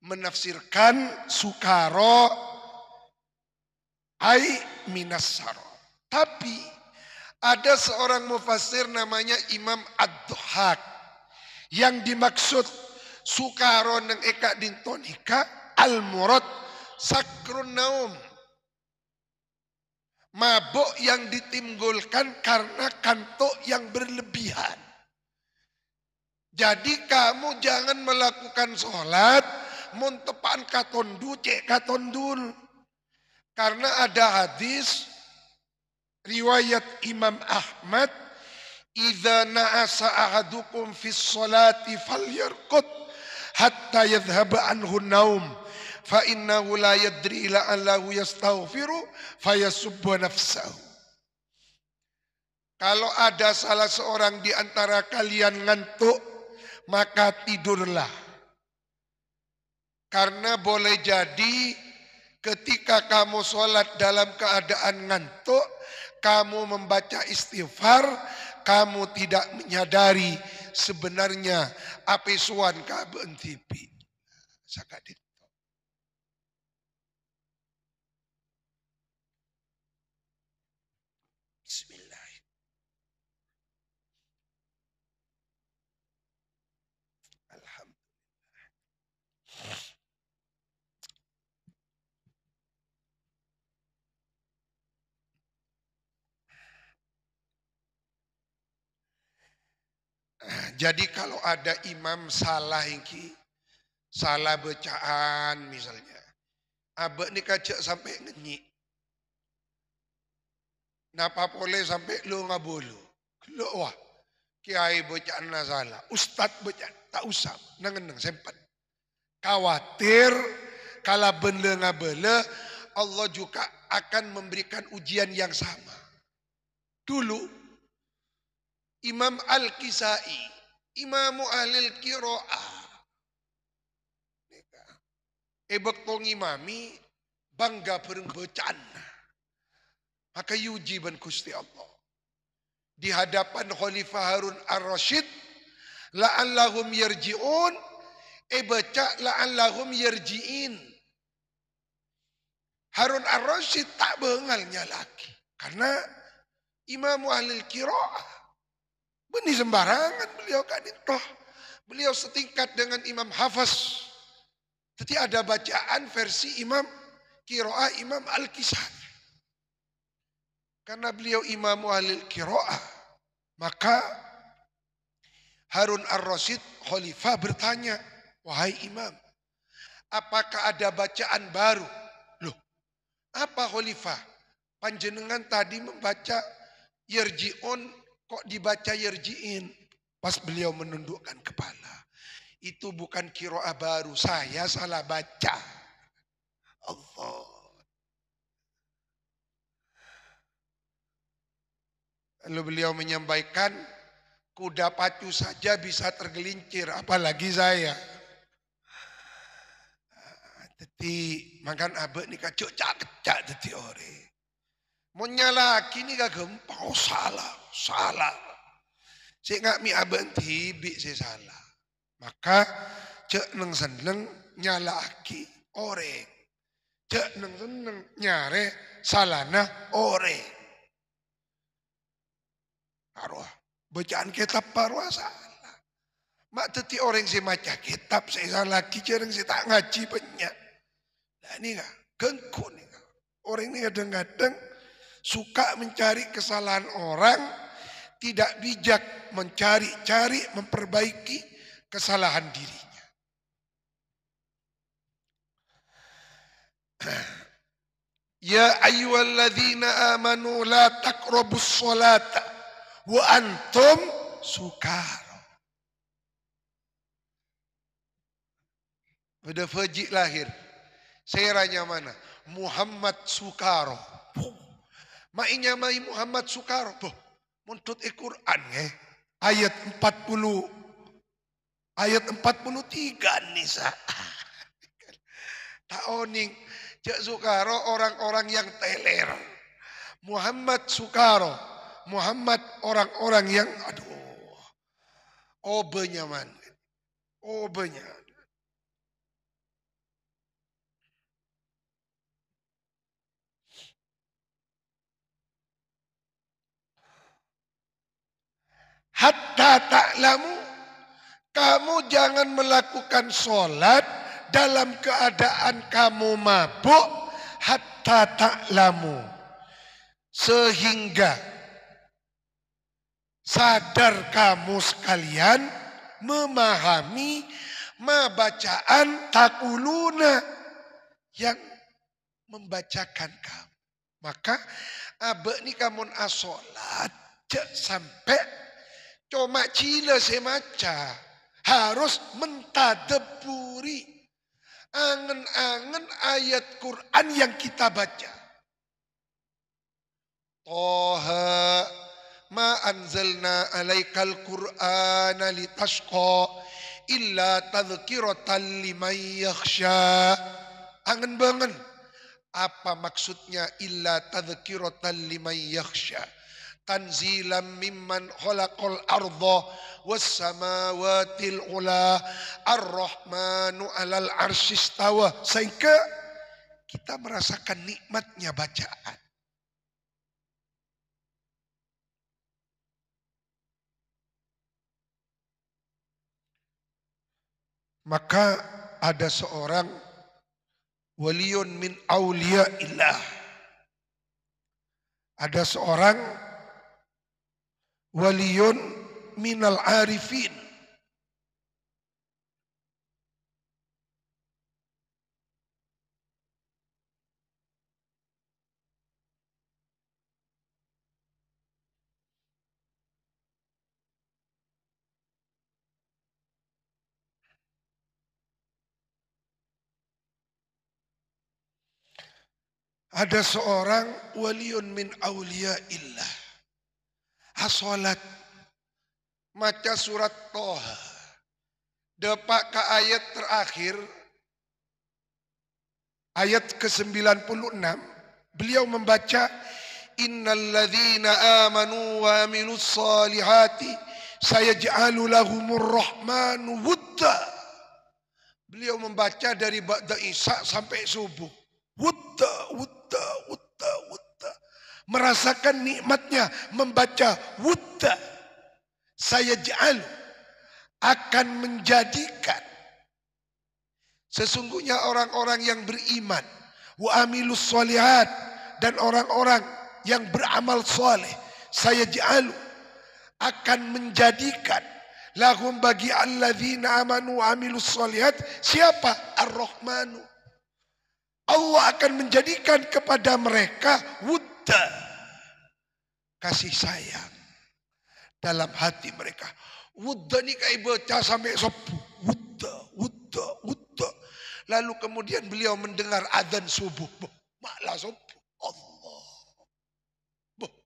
menafsirkan sukaro ai minassaro. Tapi ada seorang mufassir namanya Imam Ad-Dhahak yang dimaksud sukaro neng eka dintonika al-murad sakrun naum. Mabuk yang ditimbulkan karena kantuk yang berlebihan. Jadi kamu jangan melakukan sholat muntepan katondu cek katondul. Karena ada hadis riwayat Imam Ahmad, idza na'asa ahadukum fis sholati falyarqud hatta yadhhaba anhu naum fa innahu la yadri la allahu yastaghfiru fayasubbu nafsahu. Kalau ada salah seorang di antara kalian ngantuk, maka tidurlah. Karena boleh jadi ketika kamu sholat dalam keadaan ngantuk, kamu membaca istighfar, kamu tidak menyadari sebenarnya apa suan ka beentipi. Sakadit. Bismillah. Alhamdulillah. Jadi kalau ada imam salah iki, salah bacaan misalnya, abek ni kacak sampai ngenyik. Napa boleh sampai lu ngabulu. Lu wah, kiai bacaan na salah, ustad bacaan tak usah, nangeneng sempat. Khawatir kalau benda ngabele, Allah juga akan memberikan ujian yang sama. Dulu Imam Al-Kisai, Imamu Ahlil Qiraah. Ebek tong imami bangga pereng bacaan. Maka yujiban Gusti Allah. Di hadapan Khalifah Harun Ar-Rasyid, la'allahum yarji'un, baca la'allahum yarji'in. Harun Ar-Rasyid tak bengalnya lagi. Karena Imam Ahlil Qiraah. Benih sembarangan beliau kan itu. Beliau setingkat dengan Imam Hafaz. Jadi ada bacaan versi Imam Qiraah Imam Al-Kisai. Karena beliau Imam Ahlil Qiraah, maka Harun Ar-Rasyid Khalifah bertanya, wahai Imam, apakah ada bacaan baru? Loh, apa Khalifah? Panjenengan tadi membaca yarji'un, kok dibaca yarji'in? Pas beliau menundukkan kepala. Itu bukan qiraah baru, saya salah baca. Allah. Lalu beliau menyampaikan, kuda pacu saja bisa tergelincir, apalagi saya. Jadi makan abek ni kacuk cak-cak jadi ore. Mau nyalaki ni kak gempa, oh salah. Saya ngak mi abek tibi saya salah. Maka cek neng seneng nyalaki ore. Cek neng seneng nyare salahna ore. Arwah, bacaan kitab parwah salah. Mak teti orang si maca kitab, saya salah kicereng si tak ngaji banyak. Nah ini kak, gengku nih kak. Orang ini kadang-kadang suka mencari kesalahan orang, tidak bijak mencari-cari, memperbaiki kesalahan dirinya. Ya ayyuhalladzina amanu la taqrabus sholata wa antum sukara. Pada Fajik lahir. Seranya mana? Muhammad Sukaro. Mainnya mai Muhammad Sukaro. Muntut Al-Quran ayat 40. Ayat 43 Nisa. Tak oning. Cak Sukaro orang-orang yang teler. Muhammad Sukaro. Muhammad orang-orang yang aduh. Obenya man. Obenya. Hatta ta'lamu, kamu jangan melakukan sholat dalam keadaan kamu mabuk. Hatta ta'lamu, sehingga sadar kamu sekalian memahami ma bacaan takuluna yang membacakan kamu. Maka abek ni kamu asolat sampai cuma cila semaca harus mentadaburi angen-angen ayat Quran yang kita baca. Toha ma anzalna alaikal Qur'ana litashqa illa tadhkiratan liman yakhsha. Angen banget. Apa maksudnya illa tadhkiratan liman yakhsha? Tanzilam mimman khalaqal arda was samawatil ula ar-rahmanu 'alal arsyistawa. Sehingga kita merasakan nikmatnya bacaan. Maka ada seorang waliyun min auliyaillah. Ada seorang waliyun minal arifin. Ada seorang waliun min auliyaillah. As-salat. Maca surat Toha. Depak ke ayat terakhir. Ayat ke-96. Beliau membaca. Innalladzina amanu wa amilus salihati. Sayaj'alu lahumur rahmanu wudda. Beliau membaca dari ba'da isya sampai subuh. Wudda, wudda, wudda, wudda. Merasakan nikmatnya membaca wudda. Saya ja'al akan menjadikan sesungguhnya orang-orang yang beriman wa amilus sholihat dan orang-orang yang beramal soleh. Saya ja'al akan menjadikan lahum bagi alladzina amanu wa amilus sholihat. Siapa? Ar-Rahmanu. Allah akan menjadikan kepada mereka wudda, kasih sayang dalam hati mereka. Wudda ni kai baca sampai sepuh. Wudda, wudda, wudda. Lalu kemudian beliau mendengar adzan subuh. Maklah subuh. Allah.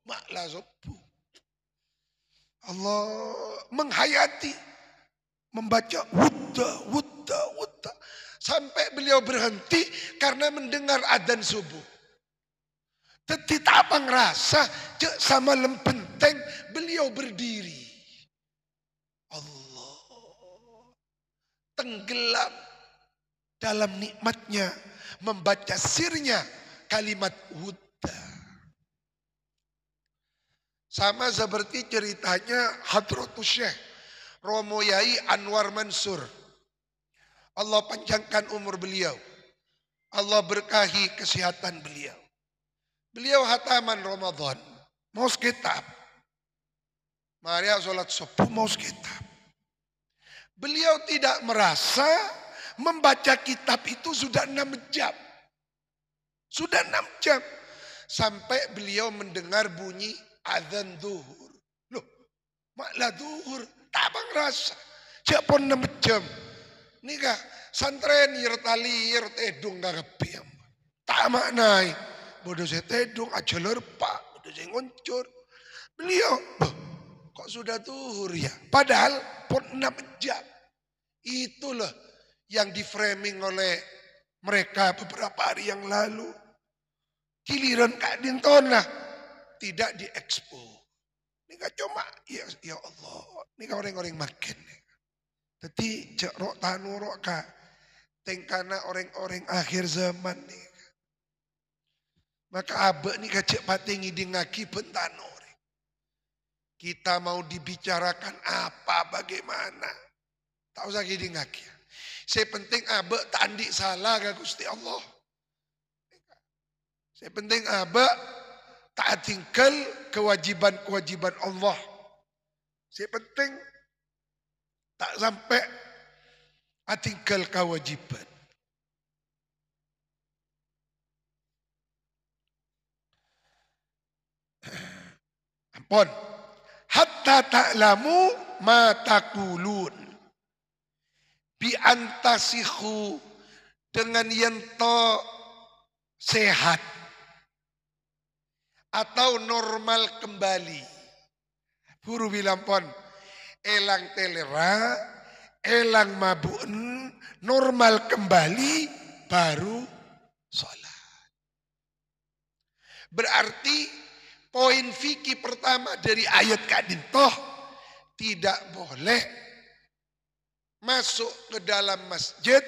Maklah subuh. Allah menghayati. Membaca wudda, wudda, wudda. Sampai beliau berhenti karena mendengar adzan subuh. Tetapi apa ngerasa cek sama lempenteng beliau berdiri. Allah tenggelam dalam nikmatnya membaca sirnya kalimat wudda. Sama seperti ceritanya Hadratus Syekh Romo Yai Anwar Mansur. Allah panjangkan umur beliau. Allah berkahi kesehatan beliau. Beliau hataman Ramadan. Mau kitab. Maria sholat subuh mau kitab. Beliau tidak merasa membaca kitab itu sudah 6 jam. Sudah 6 jam. Sampai beliau mendengar bunyi azan zuhur. Loh, maklah zuhur. Tak bang rasa. Siapa 6 jam. Nikah santren yirtali yirtedung gagapim. Tak maknai. Bodoh saya tedung aja lerpak. Bodoh saya ngoncur. Beliau, kok sudah zuhur ya? Padahal pun 6 jam. Itulah yang di framing oleh mereka beberapa hari yang lalu. Giliran Kak Dintona tidak diekspos. Nikah cuma ya Allah. Nikah orang-orang makin. Jadi cek rok tanu rok ka tengkana orang-orang akhir zaman nih. Maka abek nih kacek patengi dengaki bentano. Kita mau dibicarakan apa bagaimana. Tak usah dengaki. Saya penting abek tandi salah ke Gusti Allah. Saya penting abek tak tinggal kewajiban-kewajiban Allah. Saya penting tak sampai tinggal kewajiban. Ampun. Hatta ta'lamu ma taqulun. Bi antasihu dengan yang to sehat atau normal kembali. Guru bilang pon elang telera elang mabuk normal kembali baru sholat. Berarti poin fikih pertama dari ayat kadintoh, tidak boleh masuk ke dalam masjid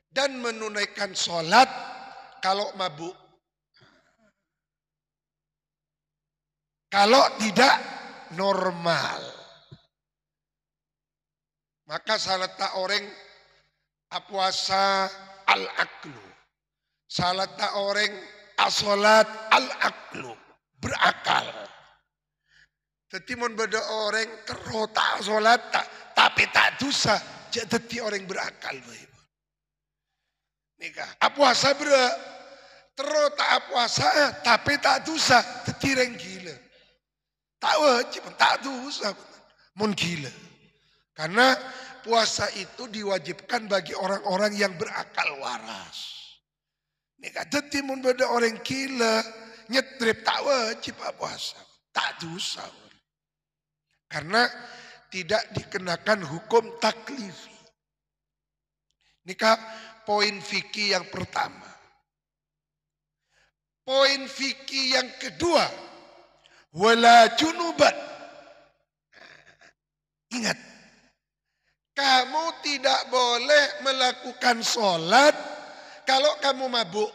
dan menunaikan sholat kalau mabuk. Kalau tidak normal. Maka salat tak orang apuasa al-aklu. Salat tak orang asolat al-aklu. Berakal. Tetimun beda orang kerota solat tapi tak dosa. Jadi orang berakal. Nikah. Apuasa bera. Terota apuasa tapi tak dosa. Jadi orang gila. Tak wajib, tak dosa. Mun gila. Karena puasa itu diwajibkan bagi orang-orang yang berakal waras. Nikah jadi mun beda orang gila nyetrip tak wajib puasa, tak dosa. Karena tidak dikenakan hukum taklifi. Nikah poin fikih yang pertama. Poin fikih yang kedua, wala junuban. Ingat, kamu tidak boleh melakukan sholat kalau kamu mabuk,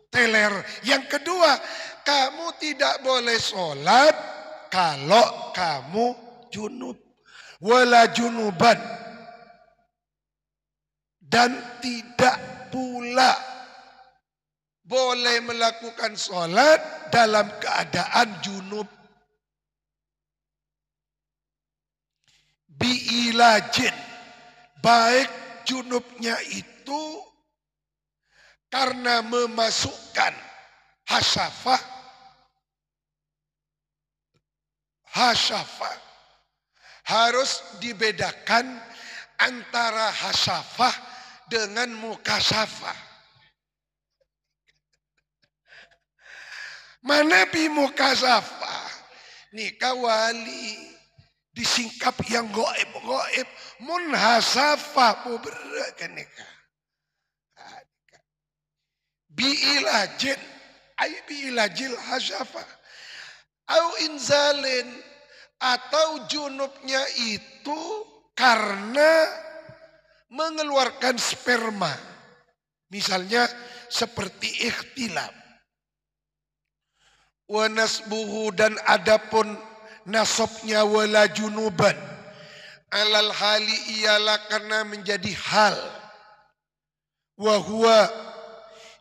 teler. Yang kedua, kamu tidak boleh sholat kalau kamu junub. Wala junuban. Dan tidak pula boleh melakukan sholat dalam keadaan junub. Biilajin. Baik junubnya itu karena memasukkan hasyafah. Hasyafah harus dibedakan antara hasyafah dengan mukasyafah. Mana bi mukasyafah? Nikah wali disingkap yang goib munhasafah mau berakan nikah. Biilajin ay biilajil hasyafah au inzalin, atau junubnya itu karena mengeluarkan sperma. Misalnya seperti ikhtilaf. Wa nasbuhu, dan adapun nasabnya wala junuban. Alal hali ialah karena menjadi hal. Wa huwa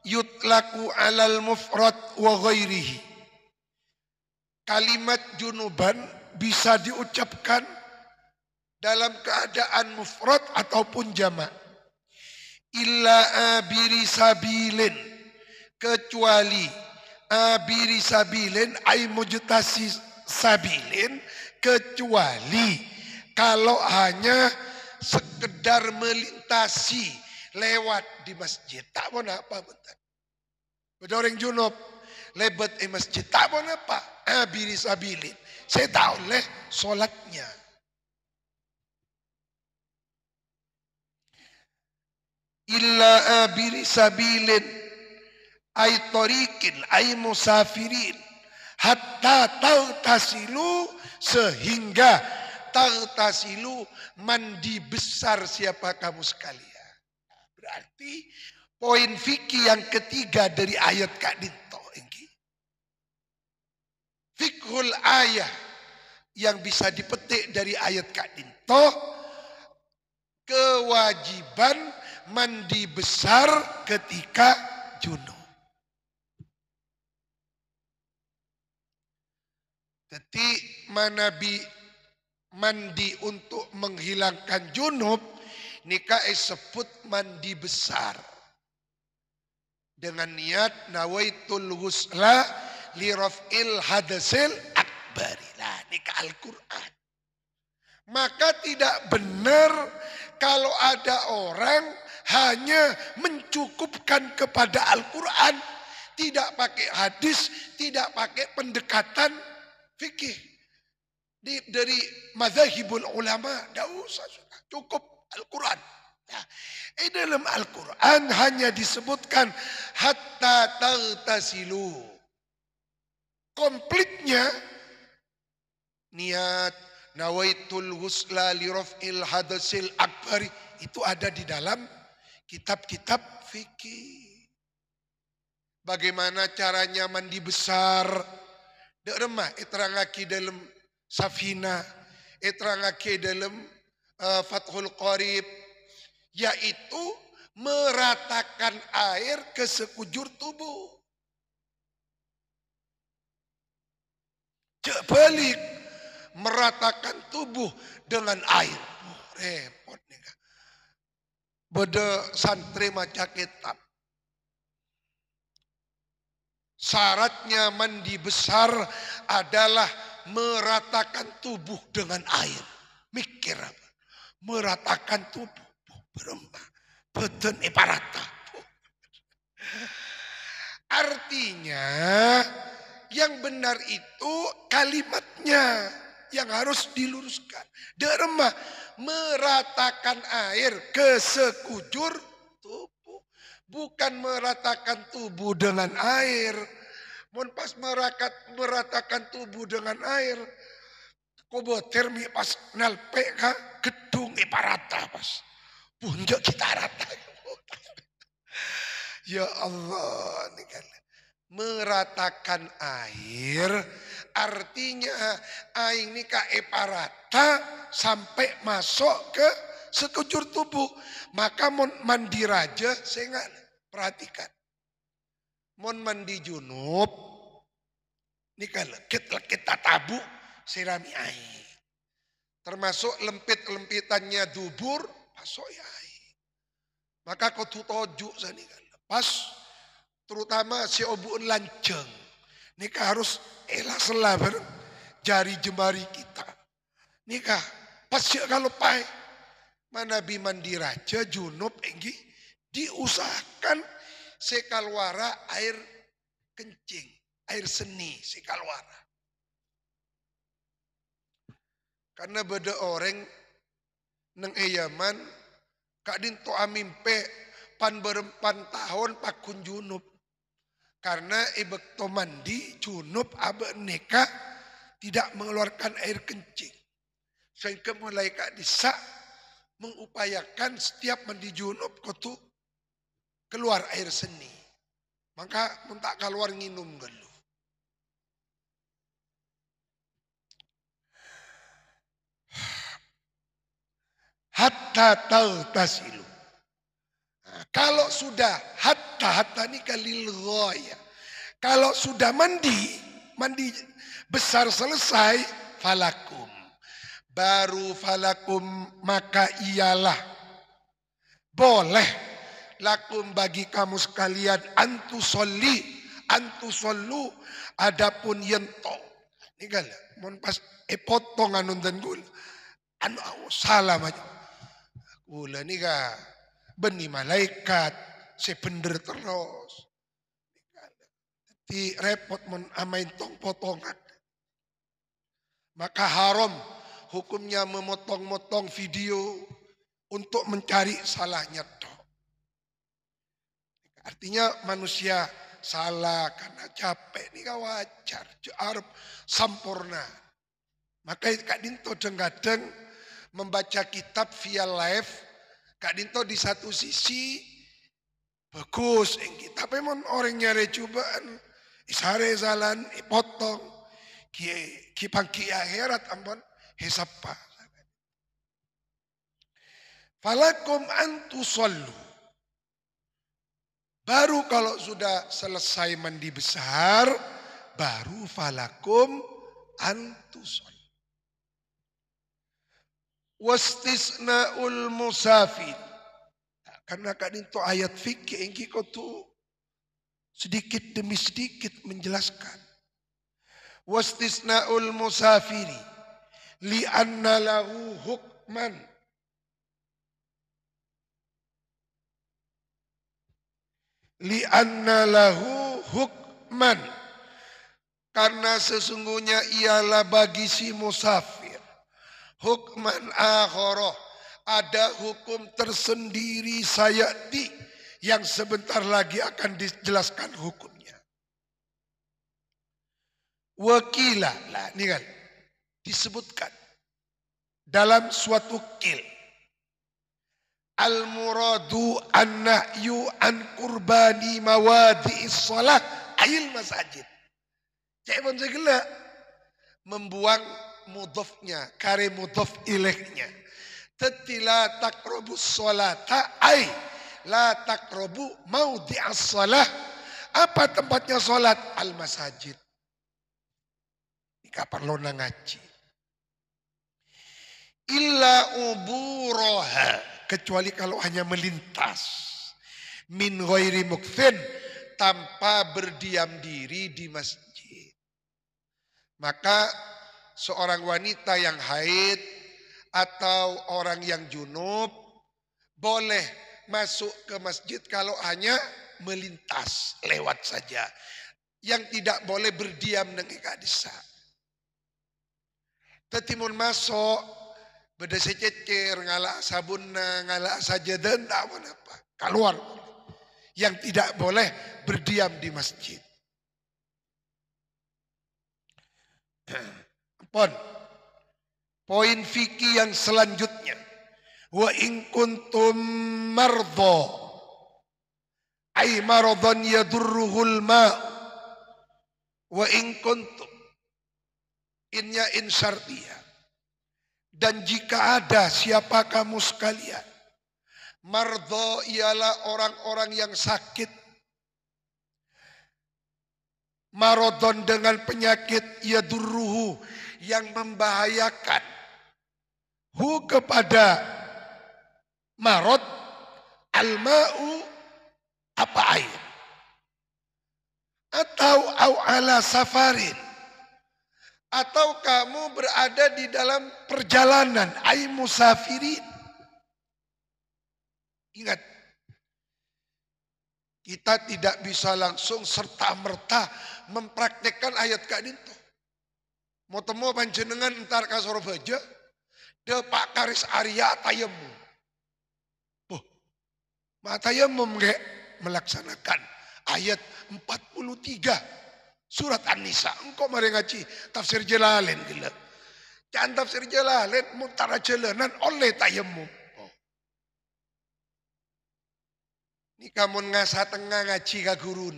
yutlaku alal mufrad wa ghairihi. Kalimat junuban bisa diucapkan dalam keadaan mufrad ataupun jamak. Illa abiri sabilin, kecuali abiri sabilin ay mujtasi sabilin, kecuali kalau hanya sekedar melintasi lewat di masjid. Tak mau apa bentar. Beda orang junub lebat masjid. Tak mau apa. Abiri sabilin. Saya tak oleh solatnya. Illa abiri sabilin ay tariqin ay musafirin hatta tagtasilu, sehingga tagtasilu mandi besar siapa kamu sekalian. Berarti poin fikih yang ketiga dari ayat Kak Dinto ini, fikhul ayah yang bisa dipetik dari ayat Kak Dinto, kewajiban mandi besar ketika junub. Jadi manabi mandi untuk menghilangkan junub, nikah disebut mandi besar. Dengan niat nawaitul ghusla li raf'il hadasil akbarilah. Nikah Al-Quran. Maka tidak benar kalau ada orang hanya mencukupkan kepada Al-Quran, tidak pakai hadis, tidak pakai pendekatan fikih dari mazhabul ulama. Tidak usah. Cukup Al-Quran. Nah, dalam Al-Quran hanya disebutkan hatta taghtasilu. Komplitnya niat nawaitul husla li raf'il hadasil akbari itu ada di dalam kitab-kitab fikih. Bagaimana caranya mandi besar? Dek remah eterangaki dalam Safina, eterangaki dalam Fathul Qarib, yaitu meratakan air ke sekujur tubuh. Cek balik, meratakan tubuh dengan air. Oh, repot nih. Beda santri maca kitab. Syaratnya mandi besar adalah meratakan tubuh dengan air. Mikir apa? Meratakan tubuh. Berembah. Beden iparata. Artinya yang benar itu kalimatnya yang harus diluruskan. Derma meratakan air ke sekujur tubuh. Bukan meratakan tubuh dengan air. Mun pas meratakan tubuh dengan air. Kobo termi pas nalpe ka gedung iparata pas. Punjak kita rata. Ya Allah. Ini kan. Meratakan air artinya air ini ka iparata sampai masuk ke sekujur tubuh. Maka mon mandi raja saya nggak perhatikan. Mon mandi junub ini kalau kita tabu sirami air. Termasuk lempit-lempitannya dubur masuk air. Maka kau tutojuk sani kan. Pas terutama si obuun lanceng. Nikah harus elah selabar jari jemari kita. Nikah pas kalau pai manabi mandi raja junub enggi diusahakan sekalwara air kencing, air seni sekalwara. Karena beda orang neng eyaman kak dinto amimpe pan berempan tahun pakun junub. Karena ibekto mandi junub abe neka tidak mengeluarkan air kencing. Sehingga mulai kak disa mengupayakan setiap mandi junub kotu keluar air seni. Maka mentak keluar nginum gelu. Hatta taghtasilu. Kalau sudah hatta ini kalil ghaya. Kalau sudah mandi besar selesai, falakum. Baru falakum maka ialah boleh lakum bagi kamu sekalian antusollu adapun yento. Ini kan, mon pas potong anun dan gula. Anu salah aja. Gula ni ka beni malaikat sepender terus. Di repot mon amain tong potongan. Maka haram hukumnya memotong-motong video untuk mencari salahnya toh. Artinya manusia salah karena capek ini wajar. Arab sampurna. Maka Kak Dinto kadang membaca kitab via live. Kak Dinto di satu sisi bagus. Tapi mon orang nyari cobaan. Isare jalan potong. Kipangki akhirat ampun. Hesapa. Falakum antusollu. Baru kalau sudah selesai mandi besar. Baru falakum antusollu. Wastisna'ul musafir. Karena kan itu ayat fikih yang kau tuh sedikit demi sedikit menjelaskan. Wastisna'ul musafiri li'anna lahu hukman. Li'anna lahu hukman. Karena sesungguhnya ialah bagi si musafir hukman akhirah, ada hukum tersendiri sayati yang sebentar lagi akan dijelaskan hukumnya. Wakila, lah ini kan disebutkan dalam suatu qil. Al-muradu an-nahyu an kurbani mawadi'is salah ayil masajid. Cek pun segala membuang mudhafnya, kare mudhaf ilaihnya. Teti la taqrabu sholata ay la taqrabu maudhi'as shalah. Apa tempatnya salat? Al-masajid. Ika perlu ngaji. Illa uburaha, kecuali kalau hanya melintas. Min ghairi mukthin, tanpa berdiam diri di masjid. Maka seorang wanita yang haid atau orang yang junub boleh masuk ke masjid kalau hanya melintas, lewat saja. Yang tidak boleh berdiam dengan desa. Tetimun masuk, beda sececer, ngalak sabunna, ngalak sajadan, tak apa. Keluar. Yang tidak boleh berdiam di masjid. Poin fikih yang selanjutnya. Wa in kuntum mardha ay maradan yadurruhul ma'. Wa in kuntum, innya in syartiyah. Dan jika ada siapa kamu sekalian, mardha ialah orang-orang yang sakit, maradon dengan penyakit yadurruhu yang membahayakan, hu kepada marad, al-ma'u apa air, atau au ala safarin, atau kamu berada di dalam perjalanan, ay musafirin. Ingat, kita tidak bisa langsung serta-merta mempraktekkan ayat kadin itu. Mau temu panjenengan entar ka Surabaya, de Pak Karis Arya tayemu. Matayemum nggak melaksanakan ayat 43 surat An-Nisa. Engkau mari ngaji tafsir Jalalain gila. Jangan tafsir Jalalain muntara jalanan oleh tayemum. Ini kamu ngasa tengah ngaji ka gurun.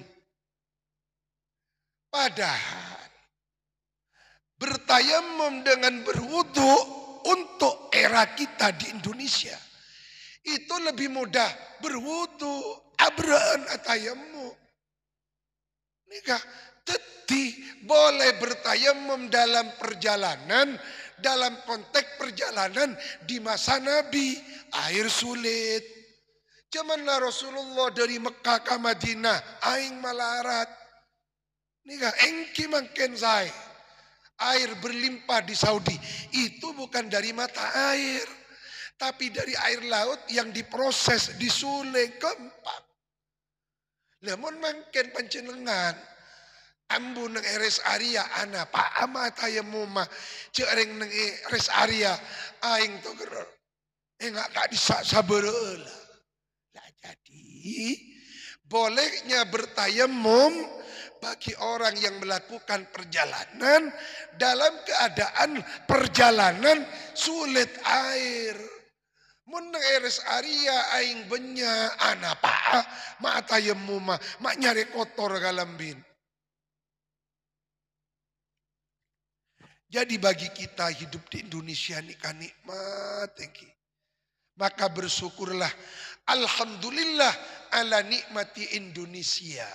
Padahal bertayamum dengan berwudu untuk era kita di Indonesia itu lebih mudah berwudu abraan atayamum. Nikah teti boleh bertayamum dalam perjalanan, dalam konteks perjalanan di masa Nabi air sulit. Zamanlah Rasulullah dari Mekah ke Madinah aing malarat. Nikah engki mangken saya. Air berlimpah di Saudi itu bukan dari mata air, tapi dari air laut yang diproses, disuling keempat. Lamun mangken panjenengan ambu nang res area ana pa ama tayamuma cereng nang res area aing to gerol. Enggak tak disabereul. Lah jadi bolehnya bertayamum bagi orang yang melakukan perjalanan dalam keadaan perjalanan sulit air. Mun eres area aing benya ana pa ma tayamum ma nyari kotor galambin. Jadi bagi kita hidup di Indonesia ini kan nikmat tinggi. Maka bersyukurlah, alhamdulillah ala nikmati Indonesia.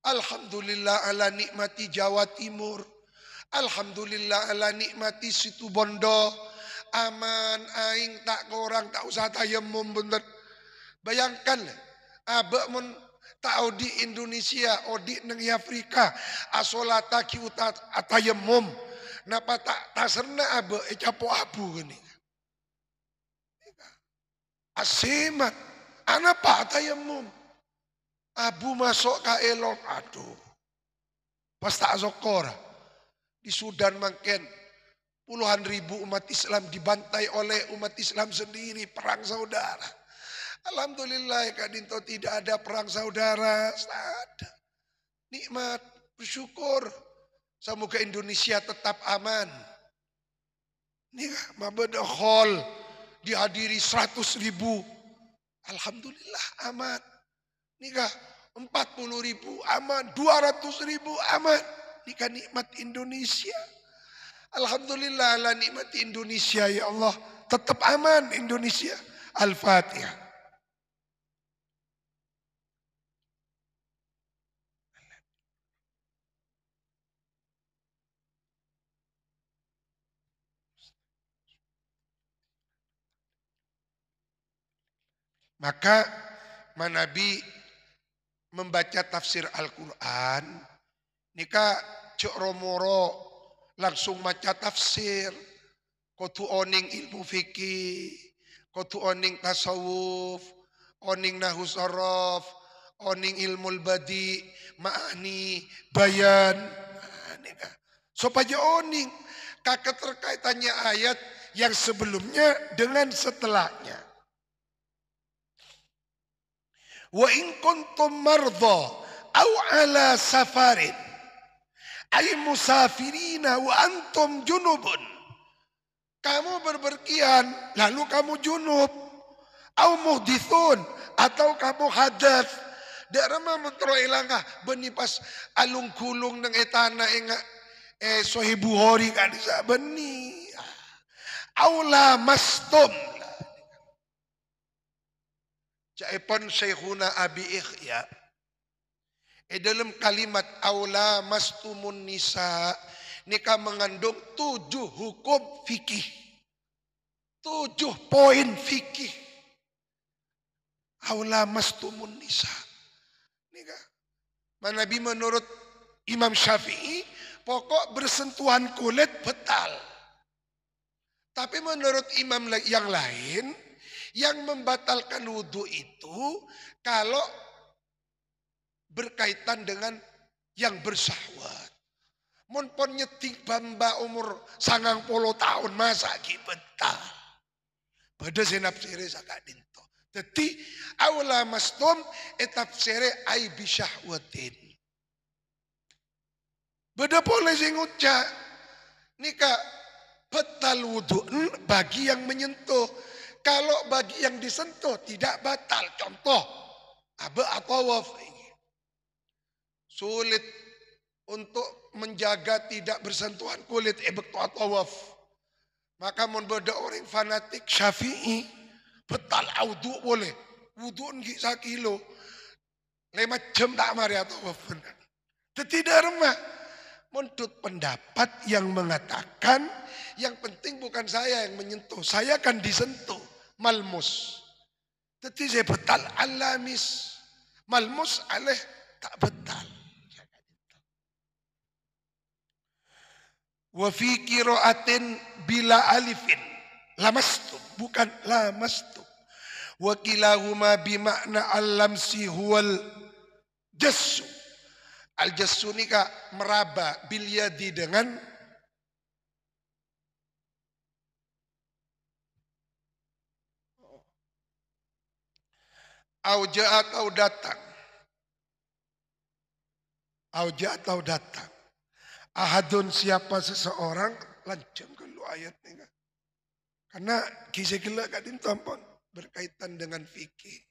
Alhamdulillah ala nikmati Jawa Timur. Alhamdulillah ala nikmati Situ Bondo. Aman aing tak korang tak usah tayamum bener. Bayangkan abek mun tak di Indonesia, odi nang Afrika, asolata ki utat atayamum. Napa tak taserna abek capo abu gini. Asemat, anak pak tayamum. Abu masuk ke elon, aduh. Pas tak zokor. Di Sudan mangken, Puluhan ribu umat Islam dibantai oleh umat Islam sendiri, perang saudara. Alhamdulillah kadinto tidak ada perang saudara, ada. Nikmat, bersyukur. Semoga Indonesia tetap aman. Nih mabada hall dihadiri 100 ribu. Alhamdulillah aman. Nikah 40 ribu aman, 200 ribu aman. Nikah nikmat Indonesia. Alhamdulillah ala nikmat Indonesia ya Allah. Tetap aman Indonesia. Al-Fatihah. Maka Nabi membaca tafsir Al-Quran. Nika cek romoro langsung maca tafsir. Kotu oning ilmu fikih, kotu oning tasawuf, oning nahu sorof, oning ilmu badi, ma'ani, bayan. Supaya oning kakak terkaitannya ayat yang sebelumnya dengan setelahnya. Wa in kuntum mardha aw ala safarin ay musafirina wa antum junubun. Kamu berpergian, lalu kamu junub. Au muhdithun, atau kamu hadas. Daerah mentro ilangah, benipas alung kulung ng etana inga sohibu hori kanisa beni. Aula mastum. Jaipon Syekhuna Abi Ikhya. Dalam kalimat aula mastumun nisa. Nikah mengandung 7 hukum fikih. 7 poin fikih. Aula mastumun nisa. Nikah. Nabi menurut Imam Syafi'i, pokok bersentuhan kulit batal. Tapi menurut imam yang lain, yang membatalkan wudhu itu kalau berkaitan dengan yang bersahwat. Mun pon nyetik bamba umur 90 tahun masa ki betal. Pada senap sire sakadinto. Jadi awla mastum etafsire ai bisyahwatin. Beda boleh sing uca nika batal wudu bagi yang menyentuh. Kalau bagi yang disentuh tidak batal. Contoh abe atau waf ini. Sulit untuk menjaga tidak bersentuhan kulit ebek tawaf. Maka mun beda orang fanatik Syafi'i betal wudu boleh. Wudu ngi sakilo. 5 jam tak mari tawaf. Tidak remah. Menurut pendapat yang mengatakan yang penting bukan saya yang menyentuh. Saya akan disentuh. Malmus. Jadi saya betal alamis. Malmus aleh tak betal. Wa fi qira'atin bila alifin lamastu bukan lamastu wa kilahuma bimakna al-lamsi huwal jassu. Al-jassu nika meraba bil yadi dengan auja atau datang. Auja atau datang. Ahadun siapa seseorang lancang kalau ayatnya. Karena kisah gila kadin tampon berkaitan dengan fikih.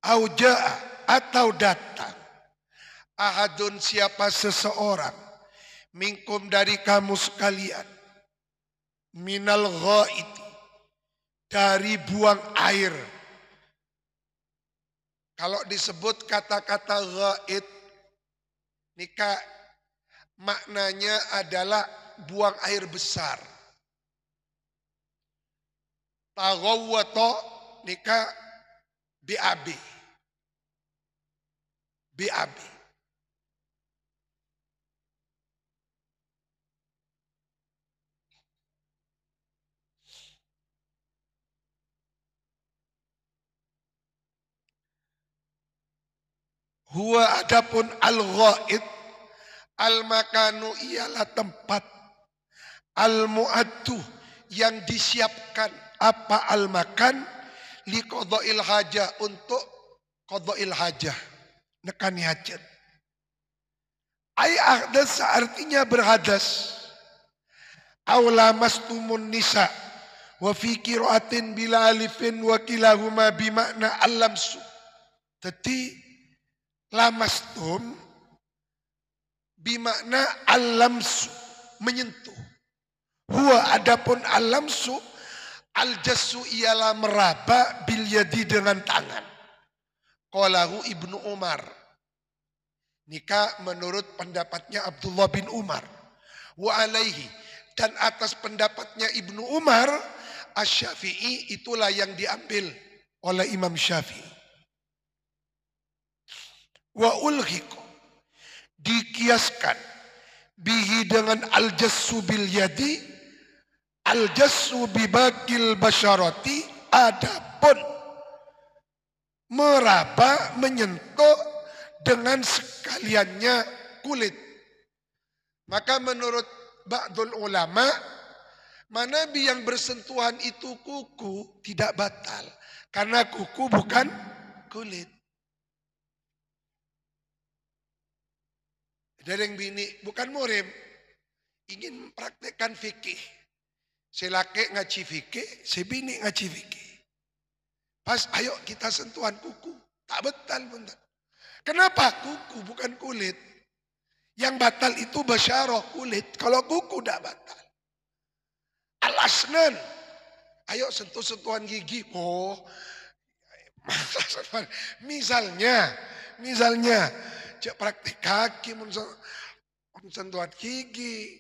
Auja atau datang. Ahadun siapa seseorang minkum dari kamu sekalian minal ghaiti dari buang air. Kalau disebut kata-kata ghaid nikah maknanya adalah buang air besar. Taghawwato nikah BAB. BAB. Huwa adapun al-ghaid Al-makanu ialah tempat. Al-mu'addu yang disiapkan. Apa al-makan? Liqadha'il hajah, untuk qadha'il hajah, nekani hajat. Ai ahdas artinya berhadas. Aw lamastumun nisa. Wa fi qira'atin bila alifin wa kilahuma bimakna al-lamsu. Jadi lamastum bimakna al-lamsu, menyentuh. Huwa adapun al-lamsu, al-jassu ialah meraba bil yadi dengan tangan. Qalahu Ibnu Umar. Nikah menurut pendapatnya Abdullah bin Umar. Wa alaihi, dan atas pendapatnya Ibnu Umar, Asy-Syafi'i, itulah yang diambil oleh Imam Syafi'i. Wa ulhiqo, dikiaskan bihi dengan al-jassu bil yadi, al-jassu bibakil basyarati, adapun meraba, menyentuh dengan sekaliannya kulit. Maka menurut ba'dul ulama, manabi yang bersentuhan itu kuku tidak batal, karena kuku bukan kulit. Ada yang bini bukan murim, ingin praktekkan fikih. Si laki ngaji fikih, si bini ngaji fikih. Pas ayo kita sentuhan kuku, tak batal pun tak. Kenapa? Kuku bukan kulit. Yang batal itu basyarah, kulit. Kalau kuku tak batal. Al-asnan, ayo sentuh-sentuhan gigi. Oh, misalnya, cek praktik kaki, sentuhan gigi.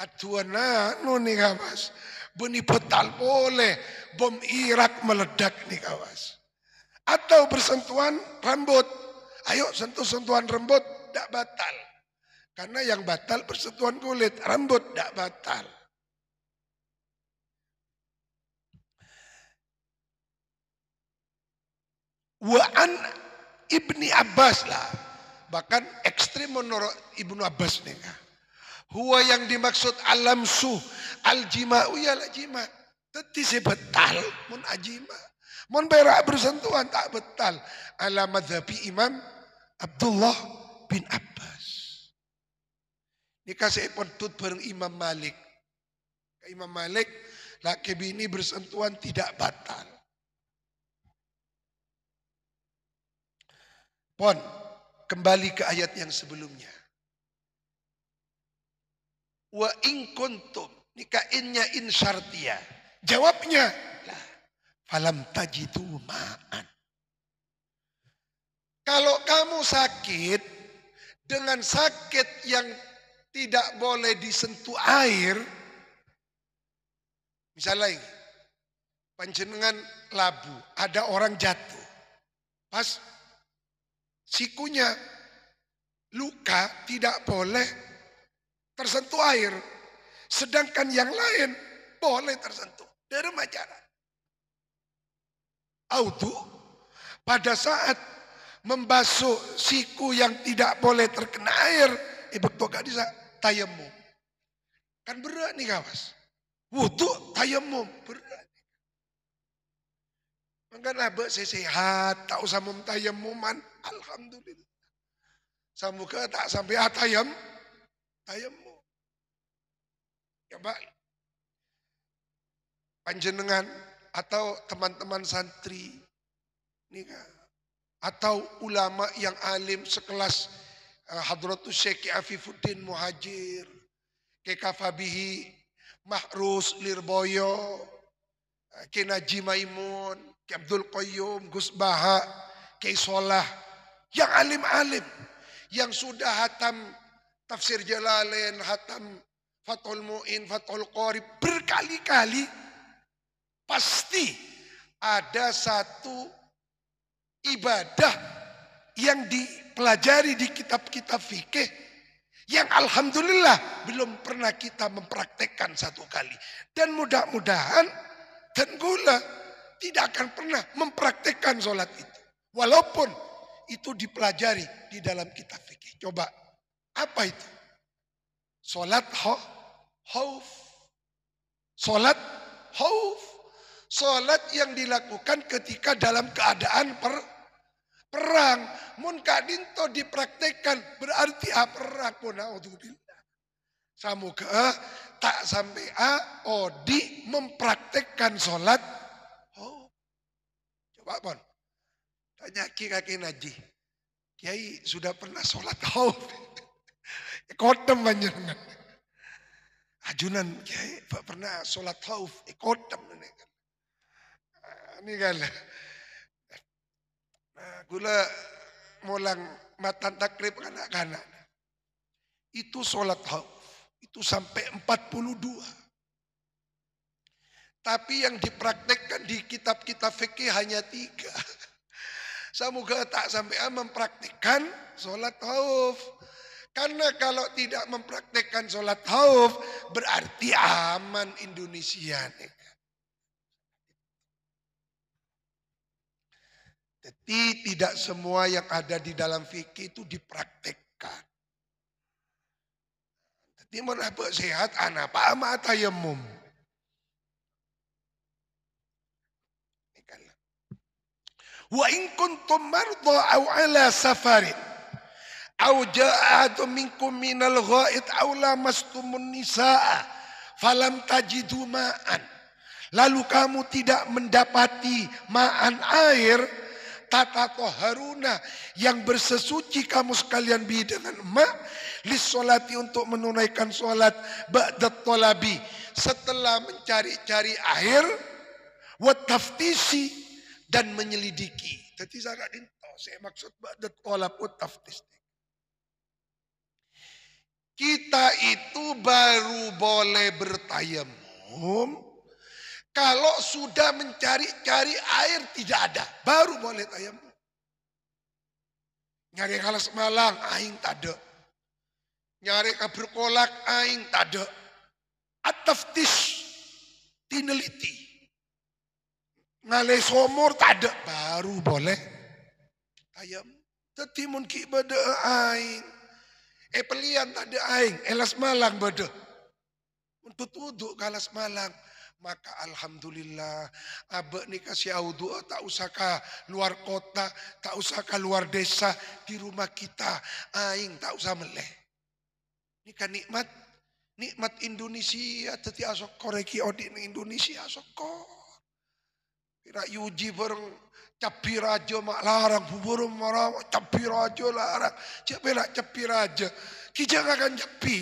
Aduana nih kawas. Beni betal boleh. Bom Irak meledak nih kawas. Atau bersentuhan rambut. Ayo sentuh-sentuhan rambut, tidak batal. Karena yang batal bersentuhan kulit, rambut tidak batal. Wa'an Ibni Abbas lah. Bahkan ekstrim menurut Ibnu Abbas nih. Huwa yang dimaksud alamsu, al-jima'u ialah jima. Teti si betal, mun ajima. Mun berak bersentuhan tak betal. Ala madhabi Imam Abdullah bin Abbas. Ini kasih pentut bareng Imam Malik. Imam Malik, laki bini bersentuhan tidak batal. Pon, kembali ke ayat yang sebelumnya. Wa in kuntum, nikainnya in syartiyah. Jawabnya, lah, falam tajidu ma'an. Kalau kamu sakit, dengan sakit yang tidak boleh disentuh air, misalnya ini, panjenengan labu, ada orang jatuh, pas sikunya luka tidak boleh tersentuh air. Sedangkan yang lain boleh tersentuh. Dari majalah. Audu, pada saat membasuh siku yang tidak boleh terkena air, betul gak bisa tayamum. Kan berat nih kawas. Wudu tayamum, berat. Maka nabak saya sehat, tak usah tayamuman, alhamdulillah. Semoga tak sampai tayamum. Coba panjenengan atau teman-teman santri ini atau ulama yang alim sekelas Hadratus Syekh Afifuddin Muhajir, Kekafabihi Mahrus Lirboyo, Ki Naji Maimun, Ki Abdul Qayyum, Gus Baha, Ki Solah, yang alim-alim, yang sudah hatam Tafsir Jalalain, hatam Fathul Mu'in, Fathul Qorib berkali-kali, pasti ada satu ibadah yang dipelajari di kitab-kitab fikih yang alhamdulillah belum pernah kita mempraktekkan satu kali. Dan mudah-mudahan dan gula tidak akan pernah mempraktekkan sholat itu. Walaupun itu dipelajari di dalam kitab fikih. Coba, apa itu? Salat khauf. Salat khauf. Salat yang dilakukan ketika dalam keadaan perang. Mun kadinto dipraktekkan berarti perang pun naudzubillah. Samoga tak sampai odi mempraktekkan salat. Oh, coba pon. Tanya kaki Naji. Kiai sudah pernah salat khauf. Kotem panjenengan. Ajunan kiai pernah salat khauf. Kotem ini kan. Nah, gula mulang matan takrib anak-anak. Itu salat khauf. Itu sampai 42. Tapi yang dipraktekkan di kitab-kitab fikih hanya 3. Semoga tak sampai mempraktikkan sholat khauf. Karena kalau tidak mempraktikkan sholat khauf berarti aman Indonesia. Jadi tidak semua yang ada di dalam fikih itu dipraktekkan. Jadi mau sehat anak apa tayamum. Wa in kuntum marda aw ala safarin aw jaa ahadun minkum minal ghaid aw lamastumun nisaa falam tajidu ma'an. Lalu kamu tidak mendapati ma'an air, tatatoharuna yang bersesuci kamu sekalian bi dengan ma lissolati untuk menunaikan sholat ba'dat tolabi setelah mencari-cari air wa taftisi dan menyelidiki. Jadi saya maksud ba'dat tolab wa taftis. Kita itu baru boleh bertayamum kalau sudah mencari-cari air tidak ada, baru boleh tayamum. Nyari kalas malang, aing tak ada. Nyari berkolak, aing tak ada. At-taftis, tineliti. Ngalai somor tak ada, baru boleh tayamum. Tapi mungkin beda aing. Pelian tak ada aing, elas malang beda. Untuk tuduk kalas malang. Maka alhamdulillah, abek ni kasih audu, tak usah ke luar kota, tak usah ke luar desa, di rumah kita, aing tak usah meleh. Ini kan nikmat Indonesia, teti asok koreki odi Indonesia asok. Kira yuji bareng capi raja mak larang, burung marah capi raja larang, cepelak capi raja, kijang akan capi.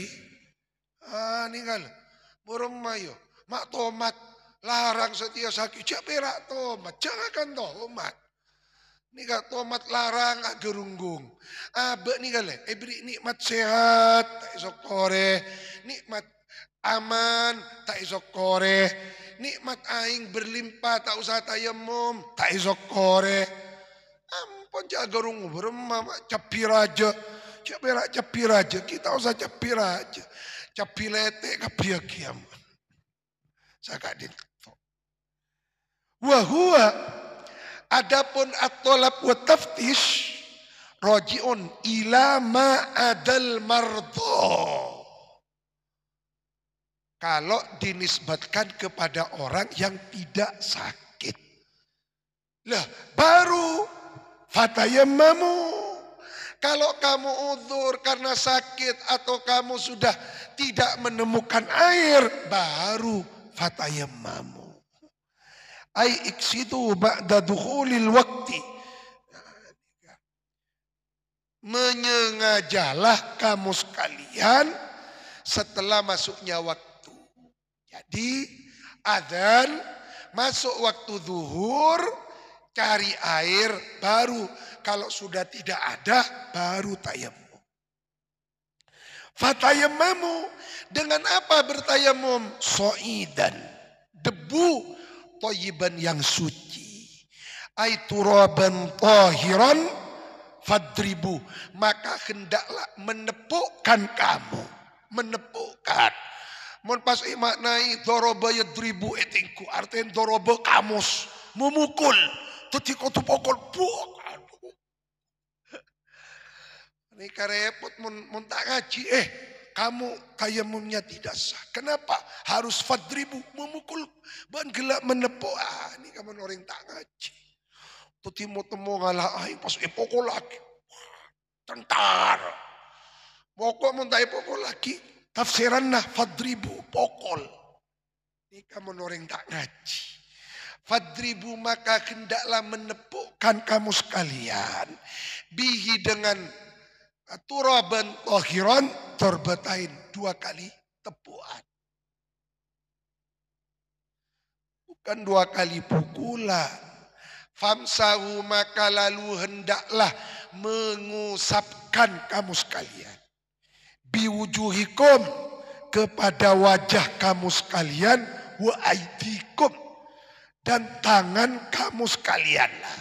Ini kan, burung mayo. Mak tomat larang setia sakit cak perak tomat jangan tomat ni kak tomat larang gerunggung abe ni kale beri nikmat sehat tak isok kore nikmat aman tak isok kore nikmat aing berlimpah tak usah tayamum tak isok kore ampun cak gerung beremam capi raja cak perak capi raja kita usah capi raja capi lete kapia kiam. Sakadin. Wahua adapun at-tolab wa taftish rojiun ila ma'adal mardo. Kalau dinisbatkan kepada orang yang tidak sakit. Lah baru fatayammamu. Kalau kamu udzur karena sakit atau kamu sudah tidak menemukan air baru fatayammamu. Ai iksidu ba'da dukhulil waqti. Menyengajalah kamu sekalian setelah masuknya waktu. Jadi adzan masuk waktu zuhur, cari air baru kalau sudah tidak ada baru tayamum. Fatayammamu dengan apa bertayamum? So'idan, debu thayyiban yang suci. Ai turaban tahiran fadribu, maka hendaklah menepukkan kamu, menepukkan. Mun pas maknai doroba yadribu etingku, artinya doroba kamus, memukul. Tadi kau tu pokol buak. Ini karepot mun tak ngaji kamu tayamumnya tidak sah. Kenapa? Harus fadribu, memukul, gelak menepuk. Ini kamu orang tak ngaji. Tu temu ngalah pas pokok lagi. Tentara. Pokok muntai pokok lagi. Tafsiran fadribu, pokol. Ini kamu orang tak ngaji. Fadribu maka hendaklah menepukkan kamu sekalian. Bihi dengan turaban tohiron terbetain 2 kali tepuan. Bukan 2 kali pukulan. Famsahu maka lalu hendaklah mengusapkan kamu sekalian. Biwujuhikum kepada wajah kamu sekalian. Wa aidikum dan tangan kamu sekalian lah.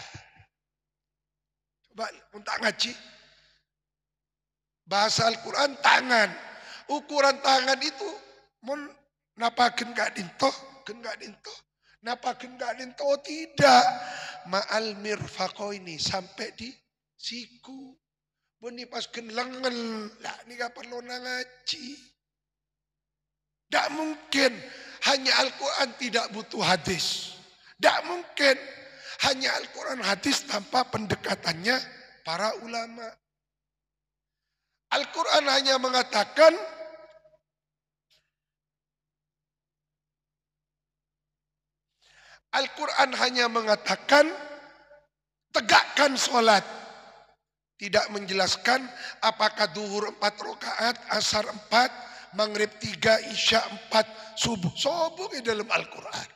Coba untuk ngaji. Bahasa Al-Quran tangan. Ukuran tangan itu mun napakeun ka dintoh, gak dintoh. Napakeun ka dintoh tidak. Ma'al mirfaqaini sampai di siku. Mun dipaskeun lengan. Lah ini gak perlu ngaji. Tidak mungkin hanya Al-Quran tidak butuh hadis. Tidak mungkin hanya Al-Quran hadis tanpa pendekatannya para ulama. Al-Quran hanya mengatakan tegakkan sholat. Tidak menjelaskan apakah duhur 4 rakaat, asar 4, maghrib 3, isya 4, subuh. Subuh di dalam Al-Quran.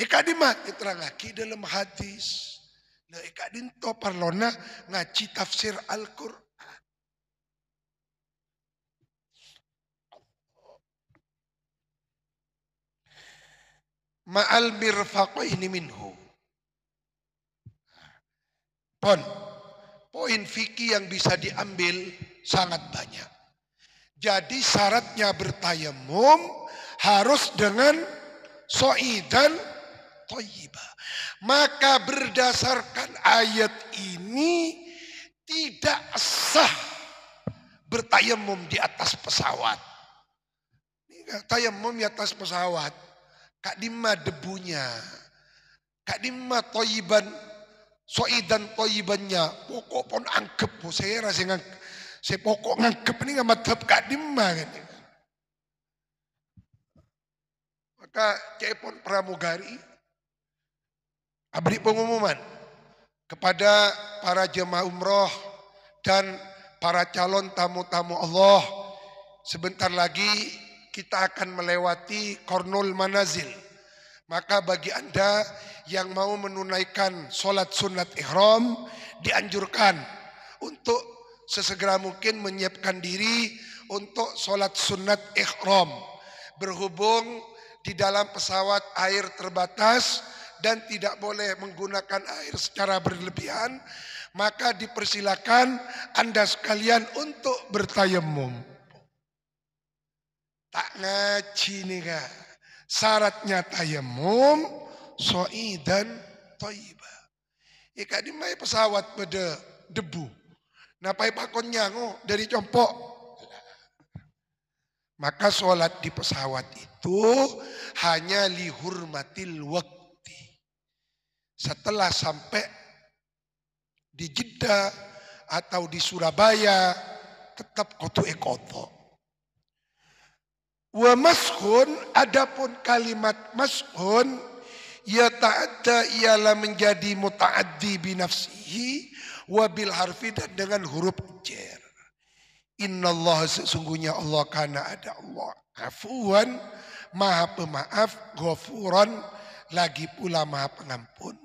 Ikadimah diterangaki dalam hadis. Nah ikadin to parlona ngaji tafsir Al-Quran. Ma'al mirfaqaini minhu. Poin fikih yang bisa diambil sangat banyak. Jadi syaratnya bertayamum harus dengan so'idan thayyibah. Maka berdasarkan ayat ini tidak sah bertayamum di atas pesawat. Tayamum di atas pesawat. Kak dimma debunya. Kak dimma thayyiban, so'idan thayyibannya. Pokok pun angkep. Saya rasa saya pokok ngangkep ini nggak madhab kak dimma. Kan. Maka cepon pramugari abri pengumuman kepada para jemaah umroh dan para calon tamu-tamu Allah. Sebentar lagi kita akan melewati Kornul Manazil. Maka bagi Anda yang mau menunaikan sholat sunat ihram dianjurkan untuk sesegera mungkin menyiapkan diri untuk sholat sunat ihram. Berhubung di dalam pesawat air terbatas dan tidak boleh menggunakan air secara berlebihan, maka dipersilakan Anda sekalian untuk bertayamum. Tak ngaji nih kak. Syaratnya tayamum so'idan thayyibah. Ika di mai pesawat pada debu. Napai pakonnya dari compok. Maka sholat di pesawat itu hanya lihurmatil wakti. Setelah sampai di Jeddah atau di Surabaya tetap kotu ekoto. Wa mashun, adapun kalimat mashun ya ta'adda ialah menjadi muta'addi binafsihi wa bil harfi dan dengan huruf jar. Innallaha sesungguhnya Allah kana ada Allah afuwan maha pemaaf, ghafuran lagi pula maha pengampun.